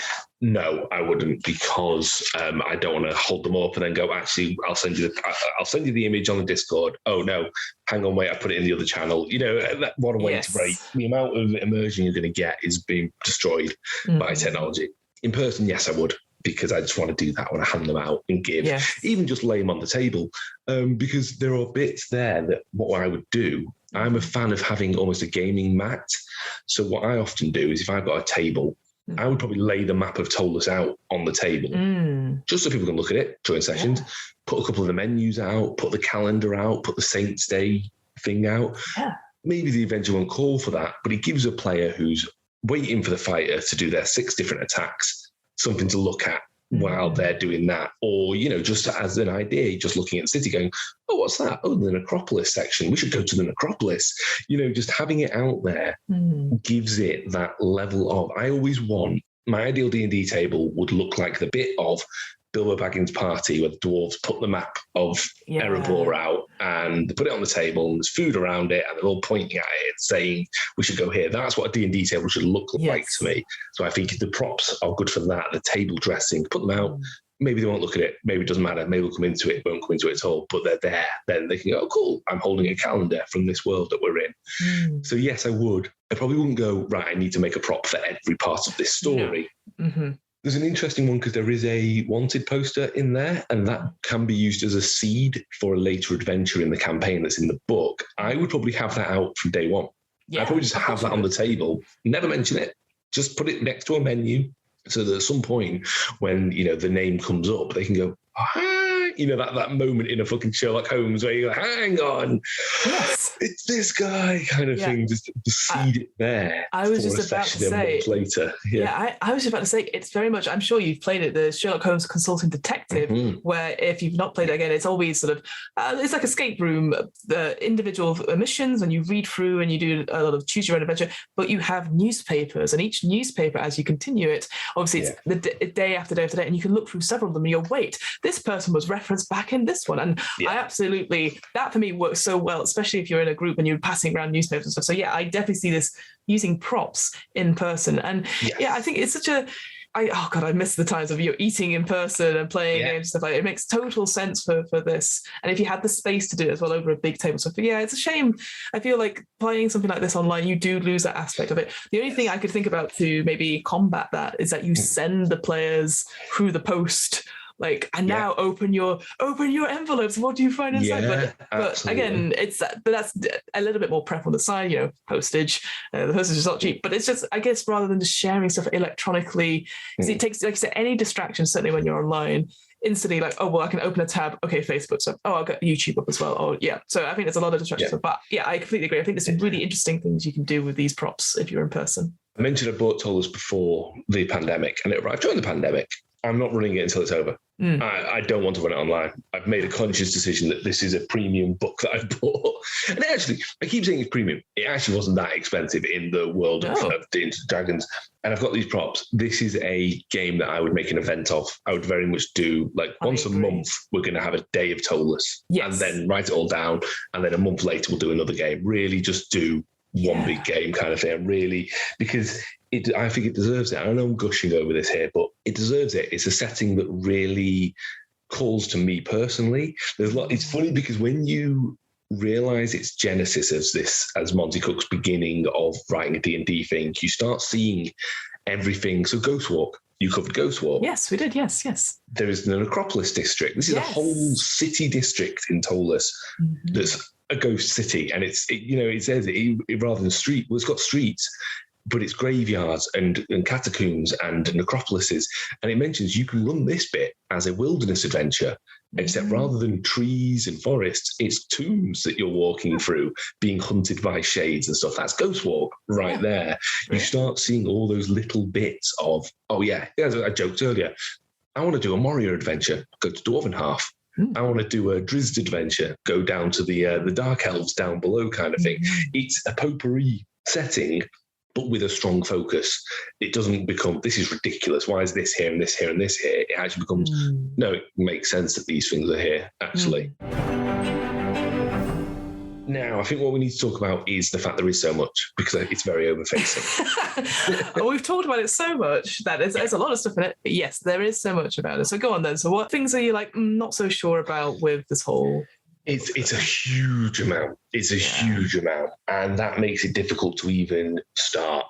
No, I wouldn't, because I don't want to hold them up and then go, actually, I'll send you the image on the Discord. Oh no, hang on, wait, I put it in the other channel. What a way to break. The amount of immersion you're going to get is being destroyed by technology. In person, yes, I would, because I just want to do that when I hand them out and give, even just lay them on the table, because there are bits there that what I would do, I'm a fan of having almost a gaming mat. So what I often do is if I've got a table, I would probably lay the map of Toeless out on the table, just so people can look at it during sessions, put a couple of the menus out, put the calendar out, put the Saints Day thing out. Maybe the Avenger won't call for that, but it gives a player who's waiting for the fighter to do their 6 different attacks something to look at while they're doing that. Or, just as an idea, just looking at the city going, oh, what's that? Oh, the necropolis section. We should go to the necropolis. Just having it out there gives it that level of, I always want, my ideal D&D table would look like the bit of Bilbo Baggins' party where the dwarves put the map of Erebor out and they put it on the table and there's food around it and they're all pointing at it saying we should go here. That's what a D&D table should look like to me. So I think the props are good for that. The table dressing, put them out. Maybe they won't look at it. Maybe it doesn't matter. Maybe we'll come into it, won't come into it at all. But they're there. Then they can go, oh, cool, I'm holding a calendar from this world that we're in. So yes, I would. I probably wouldn't go, right, I need to make a prop for every part of this story. There's an interesting one because there is a wanted poster in there, and that can be used as a seed for a later adventure in the campaign that's in the book. I would probably have that out from day one. I'd probably just have that on the table, never mention it, just put it next to a menu so that at some point when, the name comes up, they can go, that moment in a fucking Sherlock Holmes where you go, hang on, it's this guy kind of thing, just seed it there. I was just about to say later. I was just about to say, it's very much, I'm sure you've played it, the Sherlock Holmes Consulting Detective, where if you've not played it again, it's always sort of, it's like escape room, the individual missions, and you read through and you do a lot of choose your own adventure, but you have newspapers, and each newspaper, as you continue it, obviously it's the day after day after day, and you can look through several of them and you'll wait, this person was referenced back in this one. And I absolutely, that for me works so well, especially if you're in a group and you're passing around newspapers and stuff. So I definitely see this using props in person. And I think it's such a, I miss the times of you eating in person and playing games and stuff like that. It makes total sense for this. And if you had the space to do it as well over a big table. So it's a shame. I feel like playing something like this online, you do lose that aspect of it. The only thing I could think about to maybe combat that is that you send the players through the post, now open your envelopes. What do you find inside? But again, that's a little bit more prep on the side. Postage. The postage is not cheap, but it's just, I guess, rather than just sharing stuff electronically, because it takes, like you said, any distraction. Certainly when you're online, instantly I can open a tab. Okay, Facebook stuff. Oh, I've got YouTube up as well. So I think there's a lot of distractions. But I completely agree. I think there's some really interesting things you can do with these props if you're in person. I mentioned I bought Toeless before the pandemic, and it arrived during the pandemic. I'm not running it until it's over. I don't want to run it online. I've made a conscious decision that this is a premium book that I've bought. And actually, I keep saying it's premium. It actually wasn't that expensive in the world of Dungeons & Dragons. And I've got these props. This is a game that I would make an event of. I would very much do, once a month, we're going to have a day of Toeless. And then write it all down. And then a month later, we'll do another game. Really just do one big game kind of thing. Really, because I think it deserves it. I know I'm gushing over this here, but it deserves it. It's a setting that really calls to me personally. It's funny because when you realize its genesis as Monte Cook's beginning of writing a D&D thing, you start seeing everything. So Ghostwalk, you covered Ghostwalk. Yes, we did. Yes. There is the Necropolis district. This is a whole city district in Toeless that's a ghost city, and it says it rather than street. Well, it's got streets. but it's graveyards and catacombs and necropolises. And it mentions you can run this bit as a wilderness adventure, except rather than trees and forests, it's tombs that you're walking through, being hunted by shades and stuff. That's Ghost Walk right there. You start seeing all those little bits of, as I joked earlier, I want to do a Moria adventure, go to Dwarven Half. I want to do a Drizzt adventure, go down to the Dark Elves down below kind of thing. It's a potpourri setting, but with a strong focus. It doesn't become, this is ridiculous. Why is this here and this here and this here? It actually becomes, no, it makes sense that these things are here, actually. Now, I think what we need to talk about is the fact there is so much, because it's very overfacing. We've talked about it so much that there's a lot of stuff in it. But yes, there is so much about it. So go on then. So what things are you like not so sure about with this whole... It's a huge amount. It's a huge amount. And that makes it difficult to even start.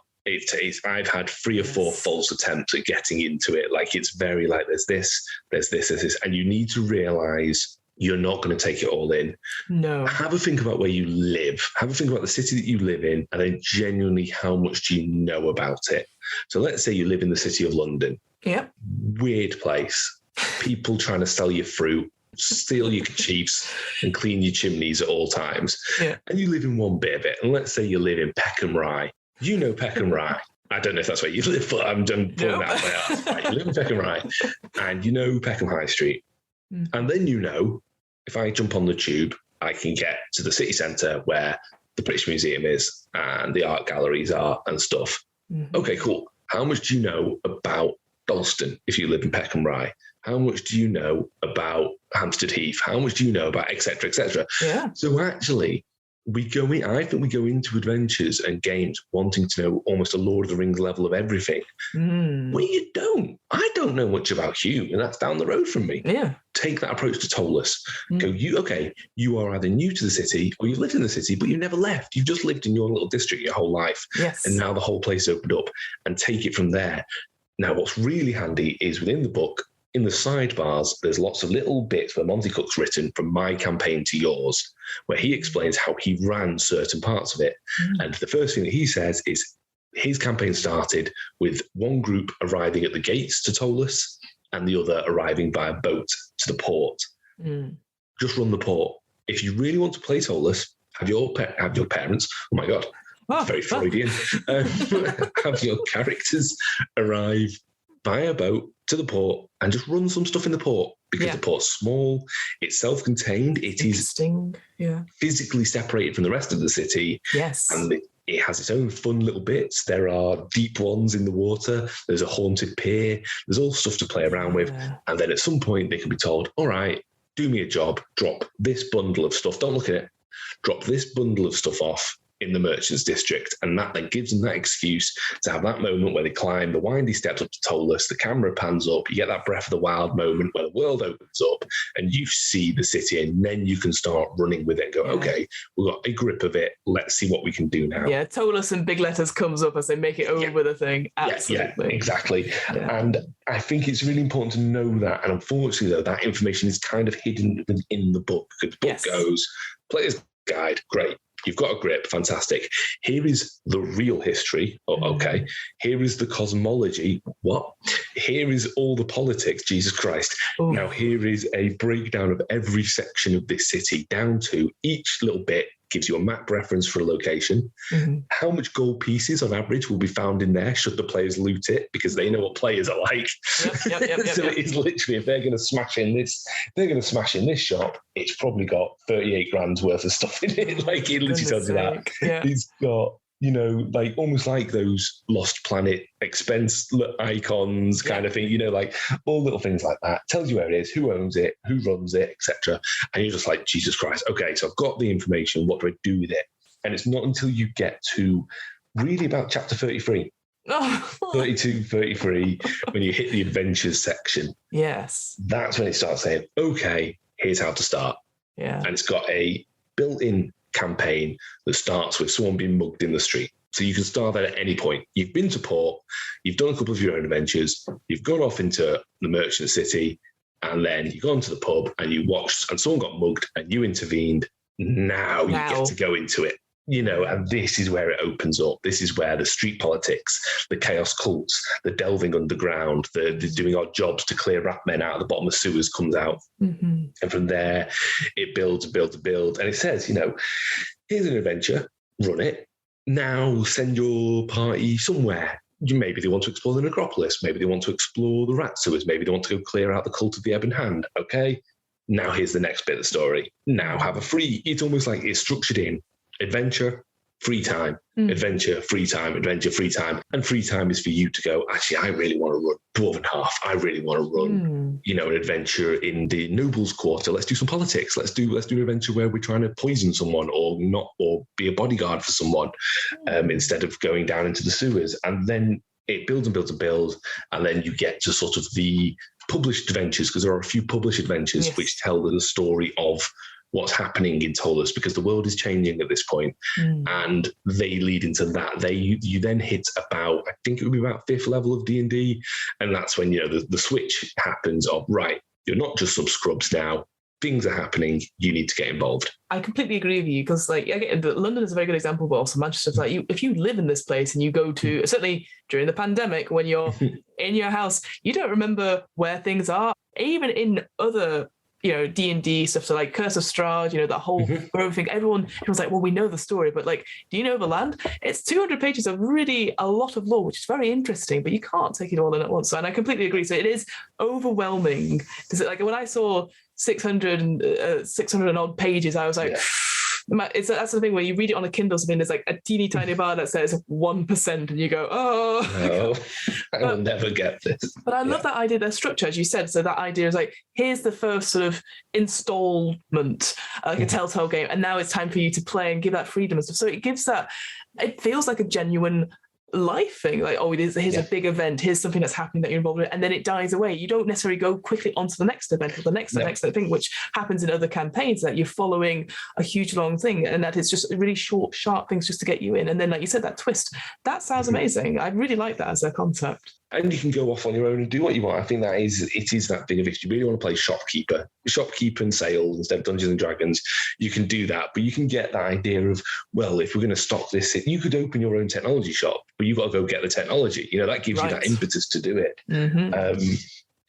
I've had 3 or 4 false attempts at getting into it. Like, it's very like, there's this. And you need to realize you're not going to take it all in. No. Have a think about where you live. Have a think about the city that you live in, and then genuinely how much do you know about it? So let's say you live in the city of London. Yep. Weird place. People trying to sell you fruit, steal your kerchiefs, and clean your chimneys at all times. Yeah. And you live in one bit of it. And let's say you live in Peckham Rye. You know Peckham Rye. I don't know if that's where you live, but I'm done pulling that out. Right, you live in Peckham Rye, and you know Peckham High Street. And then you know, if I jump on the tube, I can get to the city centre where the British Museum is and the art galleries are and stuff. Okay, cool. How much do you know about Dalston if you live in Peckham Rye? How much do you know about Hampstead Heath? How much do you know about et cetera, et cetera? Yeah. So actually, I think we go into adventures and games wanting to know almost a Lord of the Rings level of everything. Well, you don't. I don't know much about Hugh, and that's down the road from me. Yeah. Take that approach to Toeless. Go, you are either new to the city or you've lived in the city, but you never left. You've just lived in your little district your whole life. Yes. And now the whole place opened up, and take it from there. Now, what's really handy is within the book, in the sidebars, there's lots of little bits where Monte Cook's written from my campaign to yours, where he explains how he ran certain parts of it. And the first thing that he says is his campaign started with one group arriving at the gates to Toeless and the other arriving by a boat to the port. Just run the port. If you really want to play Toeless, have your parents, oh my God, very Freudian, have your characters arrive by a boat to the port and just run some stuff in the port, because the port's small, it's self-contained, it is physically separated from the rest of the city. Yes. And it has its own fun little bits. There are deep ones in the water. There's a haunted pier. There's all stuff to play around with. And then at some point they can be told, all right, do me a job, drop this bundle of stuff. Don't look at it. Drop this bundle of stuff off in the merchants district, and that then gives them that excuse to have that moment where they climb the windy steps up to Toeless, the camera pans up, you get that Breath of the Wild moment where the world opens up and you see the city, and then you can start running with it and go, okay, we've got a grip of it, let's see what we can do now. Yeah, Toeless in big letters comes up as they make it over the thing. Absolutely. Yeah, exactly. And I think it's really important to know that, and unfortunately though, that information is kind of hidden in the book, because the book goes, player's guide, great. You've got a grip, fantastic. Here is the real history. Okay. Here is the cosmology. What? Here is all the politics. Jesus Christ. Now, here is a breakdown of every section of this city, down to each little bit gives you a map reference for a location. How much gold pieces on average will be found in there should the players loot it, because they know what players are like. So it is literally, if they're going to smash in this shop, it's probably got 38 grand's worth of stuff in it. Like, it literally tells you that. It's got, like almost like those Lost Planet expense icons kind of thing, like all little things like that. Tells you where it is, who owns it, who runs it, etc. And you're just like, Jesus Christ, okay, so I've got the information, what do I do with it? And it's not until you get to really about chapter 33, 32, 33, when you hit the adventures section. Yes. That's when it starts saying, okay, here's how to start. Yeah. And it's got a built-in campaign that starts with someone being mugged in the street. So you can start that at any point. You've been to port, you've done a couple of your own adventures, you've gone off into the merchant city, and then you've gone to the pub and you watched and someone got mugged and you intervened. Now you get to go into it. And this is where it opens up. This is where the street politics, the chaos cults, the delving underground, the doing odd jobs to clear rat men out of the bottom of sewers comes out. And from there, it builds and builds and builds. And it says, here's an adventure, run it. Now send your party somewhere. Maybe they want to explore the necropolis. Maybe they want to explore the rat sewers. Maybe they want to go clear out the cult of the Ebon Hand. Okay, now here's the next bit of the story. Now have a free, it's almost like it's structured in adventure, free time, adventure, free time, adventure, free time. And free time is for you to go, actually, I really want to run Dwarven Half. I really want to run, an adventure in the Nobles Quarter. Let's do some politics. Let's do an adventure where we're trying to poison someone or be a bodyguard for someone instead of going down into the sewers. And then it builds and builds and builds. And then you get to sort of the published adventures, because there are a few published adventures which tell the story of what's happening in Toeless, because the world is changing at this point, and they lead into that. You then hit about, I think it would be about 5th level of D&D, and that's when the switch happens of, right, you're not just some scrubs now. Things are happening. You need to get involved. I completely agree with you, because London is a very good example, but also Manchester's if you live in this place and you go to, certainly during the pandemic when you're in your house, you don't remember where things are. Even in other D&D stuff, so like Curse of Strahd, that whole grove thing. Everyone's like, well, we know the story, but do you know the land? It's 200 pages of really a lot of lore, which is very interesting, but you can't take it all in at once. And I completely agree. So it is overwhelming. Because when I saw 600 and odd pages, I was like, that's the thing where you read it on a Kindle, something there's like a teeny tiny bar that says 1%, and you go, no, I will never get this. But I love that idea, the structure, as you said. So that idea is here's the first sort of installment, like a Telltale game, and now it's time for you to play and give that freedom and stuff. So it feels like a genuine life thing, here's a big event, here's something that's happening that you're involved in, and then it dies away. You don't necessarily go quickly onto the next event or the next thing, which happens in other campaigns, that you're following a huge long thing, and that it's just really short, sharp things just to get you in. And then, like you said, that twist, that sounds amazing. I really like that as a concept. And you can go off on your own and do what you want. I think it is that thing of, if you really want to play shopkeeper and sales instead of Dungeons and Dragons, you can do that. But you can get that idea of, well, if we're going to stock this, you could open your own technology shop, but you've got to go get the technology. That gives you that impetus to do it.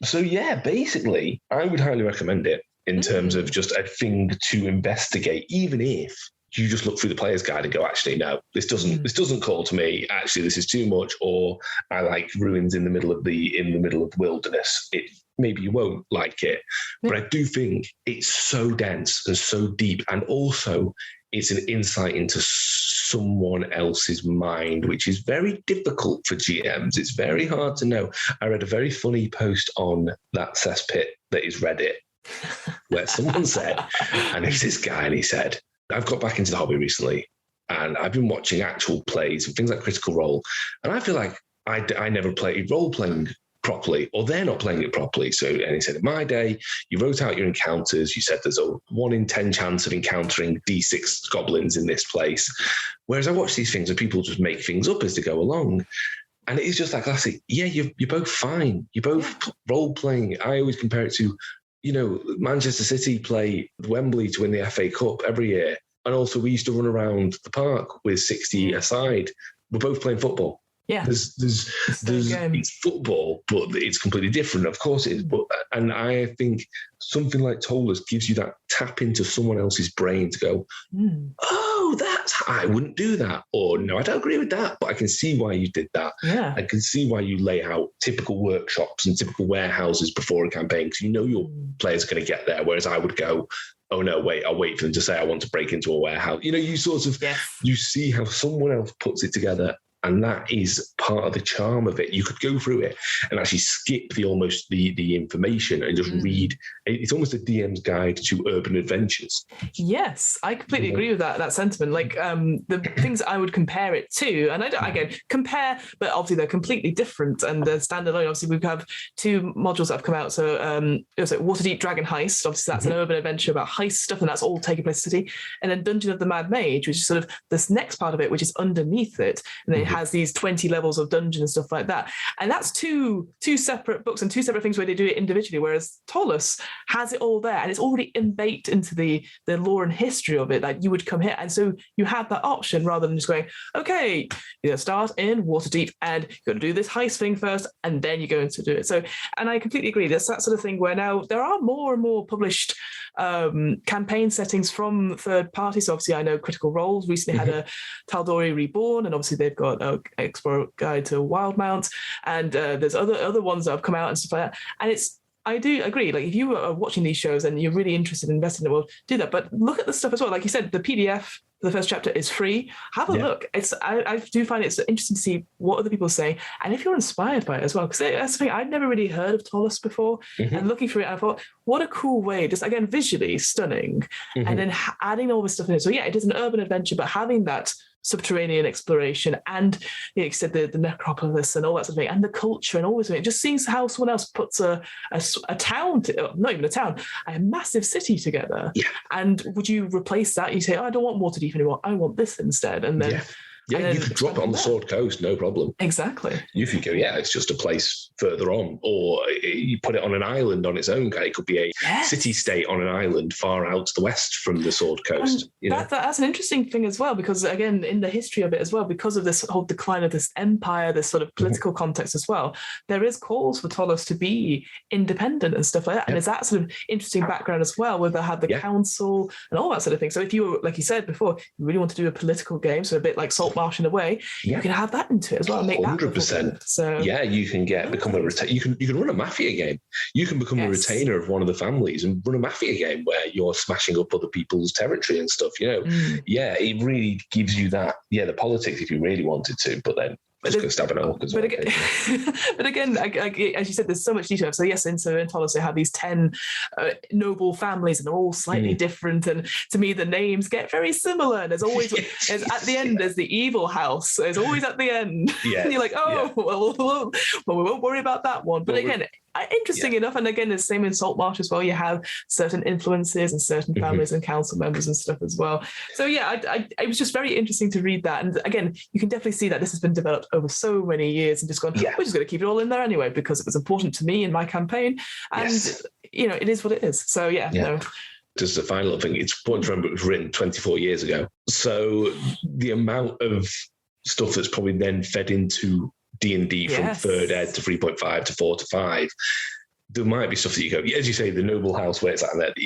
So yeah, basically, I would highly recommend it in terms of just a thing to investigate, even if you just look through the player's guide and go, actually, no, this doesn't call to me. Actually, this is too much. Or I like ruins in the middle of the wilderness. Maybe you won't like it, but I do think it's so dense and so deep, and also it's an insight into someone else's mind, which is very difficult for GMs. It's very hard to know. I read a very funny post on that cesspit that is Reddit, where someone said, and it's this guy, and he said, I've got back into the hobby recently, and I've been watching actual plays and things like Critical Role, and I feel like I never played role-playing properly, or they're not playing it properly. So, and he said, in my day, you wrote out your encounters. You said there's a 1 in 10 chance of encountering D6 goblins in this place. Whereas I watch these things and people just make things up as they go along. And it is just that classic, you're both fine. You're both role-playing. I always compare it to, Manchester City play Wembley to win the FA Cup every year. And also we used to run around the park with 60 aside. We're both playing football. Yeah. It's football, but it's completely different. Of course it is. And I think something like Toeless gives you that tap into someone else's brain to go, I wouldn't do that. Or no, I don't agree with that, but I can see why you did that. Yeah. I can see why you lay out typical workshops and typical warehouses before a campaign, because your players are going to get there. Whereas I would go, oh no, wait, I'll wait for them to say I want to break into a warehouse. You sort of, you see how someone else puts it together. And that is part of the charm of it. You could go through it and actually skip the information and just read. It's almost a DM's guide to urban adventures. Yes, I completely agree with that sentiment. Like the things I would compare it to, and again, compare, but obviously they're completely different and they're standalone. Obviously, we have 2 modules that have come out. So it was like Waterdeep Dragon Heist. Obviously, that's an urban adventure about heist stuff, and that's all taking place in the city. And then Dungeon of the Mad Mage, which is sort of this next part of it, which is underneath it. And then it has these 20 levels levels of dungeon and stuff like that. And that's two separate books and two separate things where they do it individually, whereas Toeless has it all there and it's already baked into the lore and history of it. Like you would come here, and so you have that option rather than just going, okay, start in Waterdeep and you've got to do this heist thing first and then you go into do it. So, and I completely agree. That's that sort of thing where now there are more and more published campaign settings from third parties. So obviously I know Critical Role recently had a Tal'Dorei Reborn, and obviously they've got Explorer Guide to Wildmount, and there's other ones that have come out and stuff like that. And I do agree. Like if you are watching these shows and you're really interested in investing in the world, do that. But look at the stuff as well. Like you said, the PDF the first chapter is free. Have a look. I do find it's interesting to see what other people say, and if you're inspired by it as well. Because that's the thing, I'd never really heard of Toeless before, and looking through it, I thought, what a cool way! Just again, visually stunning, and then adding all this stuff in it. So yeah, it is an urban adventure, but having that subterranean exploration and like you said, the necropolis and all that sort of thing, and the culture and all this, it just seems how someone else puts a town, not even a town, a massive city together. And would you replace that? You say, I don't want Waterdeep anymore, I want this instead. And then you could drop it on the Sword Coast, no problem. Exactly. You could go, it's just a place further on, or you put it on an island on its own. It could be a city-state on an island far out to the west from the Sword Coast. That's an interesting thing as well, because again, in the history of it as well, because of this whole decline of this empire, this sort of political context as well, there is calls for Toeless to be independent and stuff like that. And it's that sort of interesting background as well, where they have the council and all that sort of thing. So if you were, like you said before, you really want to do a political game, so a bit like Saltmarsh in a way, you can have that into it as well. And make 100%. So you can become a you can run a mafia game. You can become a retainer of one of the families and run a mafia game where you're smashing up other people's territory and stuff. It really gives you that. The politics if you really wanted to, but then just go stab an orc as well. But again, as you said, there's so much detail. So yes, in Toeless they have these 10 noble families, and they're all slightly different. And to me, the names get very similar. And there's always at the end, there's the evil house. There's always at the end. And you're like, well, we won't worry about that one. But again, interesting enough, and again, the same in Saltmarsh as well. You have certain influences and certain families and council members and stuff as well. So it was just very interesting to read that. And again, you can definitely see that this has been developed over so many years and just gone, we're just going to keep it all in there anyway because it was important to me in my campaign. And it is what it is. So Just a final thing, it's important to remember it was written 24 years ago. So the amount of stuff that's probably then fed into D&D from 3rd ed to 3.5 to 4 to 5, there might be stuff that you go, as you say, the noble house where it's like that,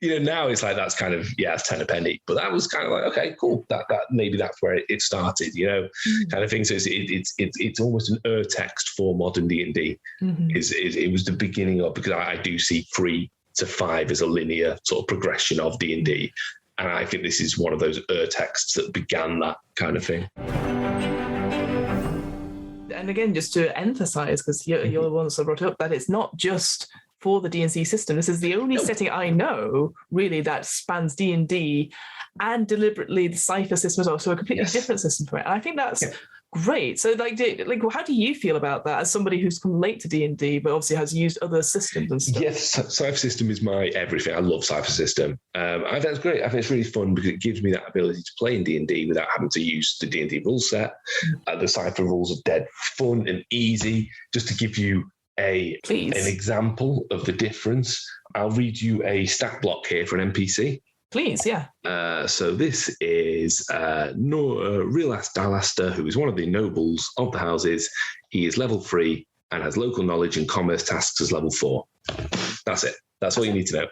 now it's like that's kind of it's 10 a penny, but that was kind of like, okay, cool, that maybe that's where it started, kind of thing. So it's almost an text for modern D&D. It was the beginning of, because I do see 3 to 5 as a linear sort of progression of D&D, and I think this is one of those texts that began that kind of thing. And again, just to emphasize, because you're the one that brought it up, that it's not just for the D&C system. This is the only setting I know really that spans D&D and deliberately the cypher system as well. So a completely different system for it. And I think that's great. So how do you feel about that as somebody who's come late to D&D but obviously has used other systems and stuff? Yes, cypher system is my everything. I love cypher system. I think that's great. I think it's really fun because it gives me that ability to play in D&D without having to use the D&D rule set. The cypher rules are dead fun and easy. Just to give you an example of the difference, I'll read you a stat block here for an NPC. Please, so this is Relas Dalaster, who is one of the nobles of the houses. He is level 3 and has local knowledge and commerce tasks as level 4. That's it. That's all you need to know.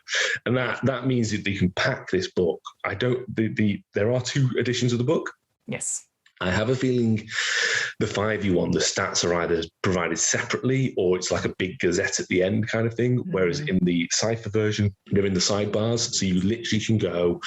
And that means that you can pack this book. There are 2 editions of the book. Yes. I have a feeling the 5e1, the stats are either provided separately or it's like a big gazette at the end kind of thing. Whereas in the cypher version, they're in the sidebars. So you literally can go,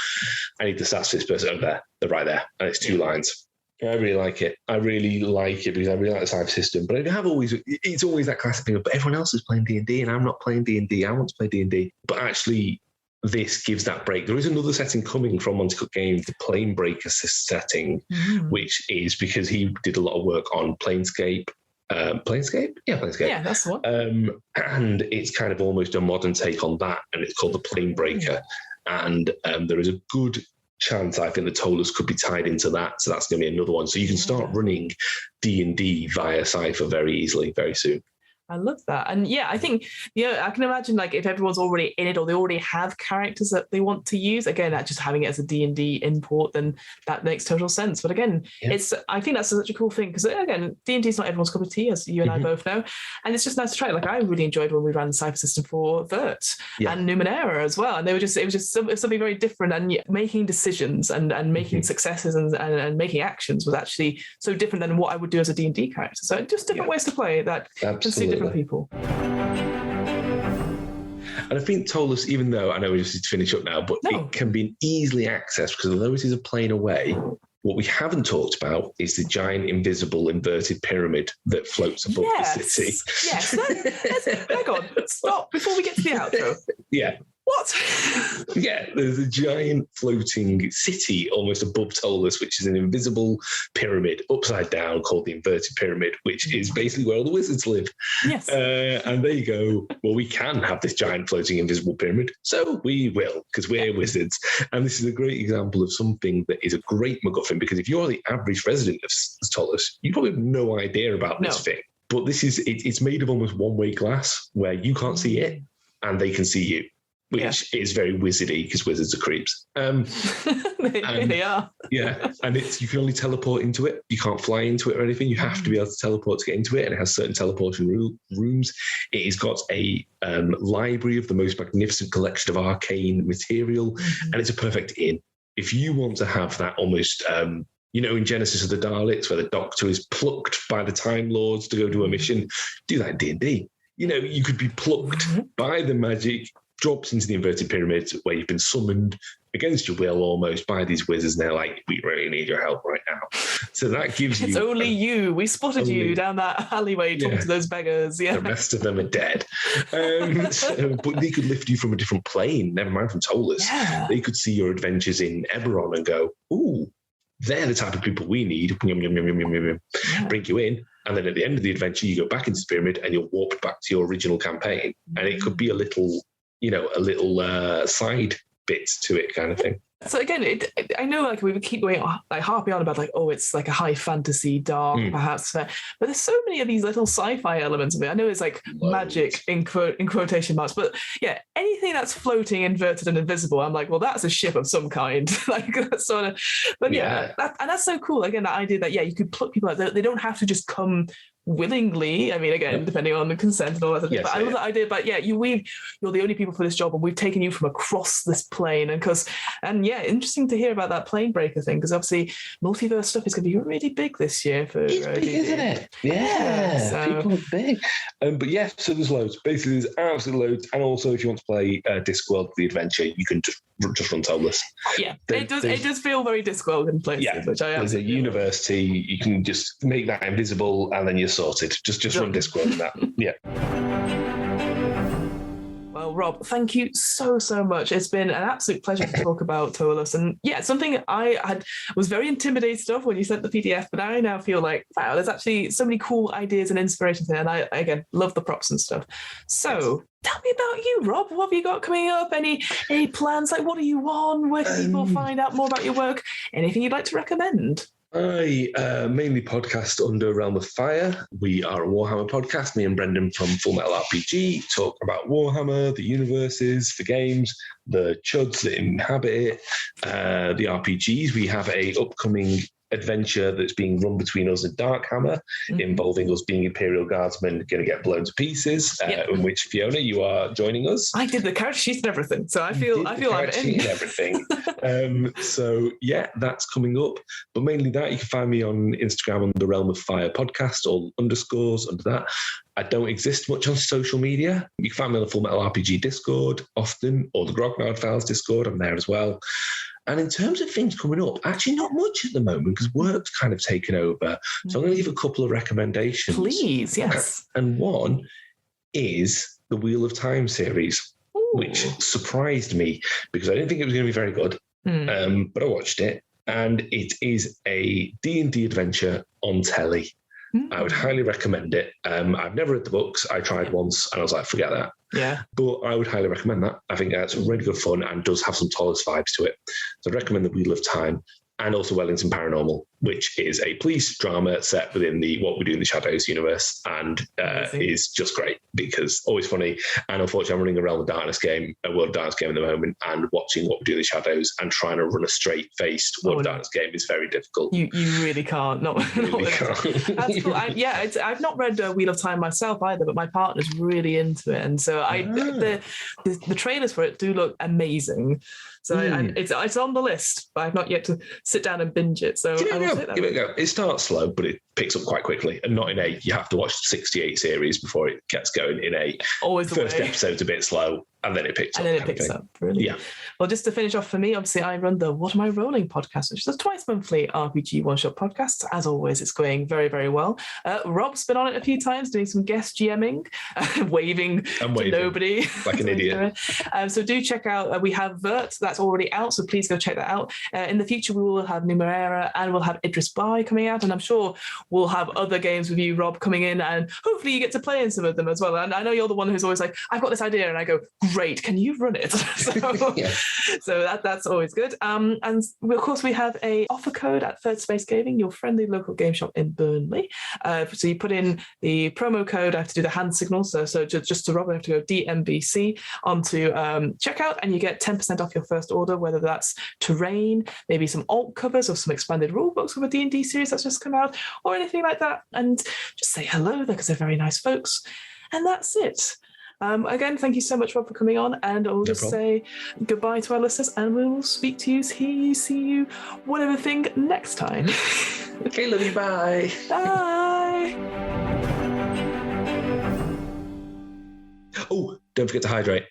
I need the stats for this person over there. They're right there. And it's 2 lines. I really like it. I really like it because I really like the cypher system. But it's always that classic thing of, but everyone else is playing D&D and I'm not playing D&D. I want to play D&D. But actually, this gives that break. There is another setting coming from Monte Cook Games, the Planebreaker setting, which is because he did a lot of work on Planescape. Planescape? Yeah, Planescape. Yeah, that's the one. And it's kind of almost a modern take on that, and it's called the Planebreaker. And there is a good chance I think the Toeless could be tied into that. So that's going to be another one. So you can start running D&D via Cypher very easily, very soon. I love that. And yeah, I think, I can imagine like if everyone's already in it or they already have characters that they want to use, again, just having it as a D&D import, then that makes total sense. But again, I think that's such a cool thing because again, D&D is not everyone's cup of tea, as you and I both know. And it's just nice to try. Like I really enjoyed when we ran the Cypher system for Vert and Numenera as well. And it was just something very different, and making decisions and making successes and making actions was actually so different than what I would do as a D&D character. So just different ways to play that can suit different people. And I think Toeless, even though I know we just need to finish up now, but it can be easily accessed because although it is a plane away, what we haven't talked about is the giant invisible inverted pyramid that floats above the city. Yes. Hang on. Stop before we get to the outro. Yeah. What? Yeah, there's a giant floating city almost above Toeless, which is an invisible pyramid upside down called the inverted pyramid, which is basically where all the wizards live. Yes. And there you go. Well, we can have this giant floating invisible pyramid, so we will, because we're wizards. And this is a great example of something that is a great MacGuffin, because if you're the average resident of Toeless, you probably have no idea about this thing. But this is, it's made of almost one-way glass where you can't see it and they can see you. Which is very wizardy because wizards are creeps. They are. Yeah, and you can only teleport into it. You can't fly into it or anything. You have to be able to teleport to get into it, and it has certain teleportation rooms. It has got a library of the most magnificent collection of arcane material, and it's a perfect inn. If you want to have that almost... in Genesis of the Daleks, where the Doctor is plucked by the Time Lords to go do a mission, do that in D&D. You could be plucked by the magic, drops into the inverted pyramid where you've been summoned against your will almost by these wizards, and they're like, we really need your help right now. So that gives you... It's only you. We spotted you down that alleyway talking to those beggars. Yeah. The rest of them are dead. But they could lift you from a different plane, never mind from Toeless. Yeah. They could see your adventures in Eberron and go, ooh, they're the type of people we need. Bring you in. And then at the end of the adventure, you go back into the pyramid and you're warped back to your original campaign. And it could be a little side bit to it kind of thing. So again, I know like we would keep going like harping on about like, oh, it's like a high fantasy, dark, perhaps, but there's so many of these little sci-fi elements of it. I know it's like magic in quotation marks, but yeah, anything that's floating, inverted, and invisible, I'm like, well, that's a ship of some kind. Like that's sort of, but that's so cool. Again, that idea that you could pluck people out. They don't have to just come willingly. I mean, again, depending on the consent and all that. But I love that idea. But you're the only people for this job, and we've taken you from across this plane. And interesting to hear about that plane breaker thing, because obviously multiverse stuff is going to be really big this year for. It's big, isn't it? Yeah, so. People are big. But so there's loads. Basically, there's absolutely loads. And also, if you want to play Discworld, the adventure, you can just run Toeless. Yeah, it does feel very Discworld in places. Yeah, which I there's a university. You can just make that invisible, and then you're sorted. Just run Discworld and that. Yeah. Well, Rob, thank you so much. It's been an absolute pleasure to talk about Toeless. And something I was very intimidated of when you sent the PDF, but I now feel like, wow, there's actually so many cool ideas and inspirations there. And I again, love the props and stuff. So tell me about you, Rob. What have you got coming up? Any plans? Like, what are you on? Where can people find out more about your work? Anything you'd like to recommend? I mainly podcast under Realm of Fire. We are a Warhammer podcast. Me and Brendan from Fullmetal RPG talk about Warhammer, the universes, the games, the chuds that inhabit it, the RPGs. We have a upcoming adventure that's being run between us and Darkhammer, involving us being Imperial Guardsmen going to get blown to pieces, in which, Fiona, you are joining us. I did the character sheet and everything, so I feel I'm in. Everything. That's coming up. But mainly that, you can find me on Instagram on the Realm of Fire podcast, or underscores under that. I don't exist much on social media. You can find me on the Fullmetal RPG Discord often, or the Grognard Files Discord. I'm there as well. And in terms of things coming up, actually not much at the moment because work's kind of taken over. So I'm going to give a couple of recommendations. Please, yes. And one is the Wheel of Time series, which surprised me because I didn't think it was going to be very good. But I watched it, and it is a D&D adventure on telly. I would highly recommend it. I've never read the books. I tried once and I was like, forget that. Yeah. But I would highly recommend that. I think that's really good fun and does have some Toeless vibes to it. So I'd recommend The Wheel of Time and also Wellington Paranormal, which is a police drama set within the What We Do in the Shadows universe, and is just great because always funny. And unfortunately, I'm running a Realm of Darkness game, a World of Darkness game at the moment, and watching What We Do in the Shadows and trying to run a straight-faced World of Darkness game is very difficult. You really can't. Can't. That's cool. I've not read Wheel of Time myself either, but my partner's really into it, and so the trailers for it do look amazing. So it's on the list, but I've not yet to sit down and binge it. So give it a go. It starts slow, but it picks up quite quickly, and not in a you have to watch 68 series before it gets going. In a always first episode's a bit slow, and then it picks up. And then it picks up. Really. Yeah. Well, just to finish off for me, obviously I run the What Am I Rolling podcast, which is a twice monthly RPG one-shot podcast. As always, it's going very, very well. Rob's been on it a few times, doing some guest GMing, waving to nobody. Like an idiot. So do check out, we have Vert, that's already out, so please go check that out. In the future, we will have Numerera and we'll have Idris Bai coming out, and I'm sure we'll have other games with you, Rob, coming in, and hopefully you get to play in some of them as well. And I know you're the one who's always like, I've got this idea, and I go, great, can you run it? So that's always good. And of course, we have a offer code at Third Space Gaming, your friendly local game shop in Burnley. So you put in the promo code. I have to do the hand signal. So just to Rob, I have to go DMBC onto checkout, and you get 10% off your first order, whether that's terrain, maybe some alt covers or some expanded rule books of a D&D series that's just come out, or anything like that. And just say hello there because they're very nice folks. And that's it. Again, thank you so much, Rob, for coming on, and I'll just say goodbye to our listeners, and we will speak to you, hear you, see you, whatever thing next time. Okay, love you, bye. Bye. Oh, don't forget to hydrate.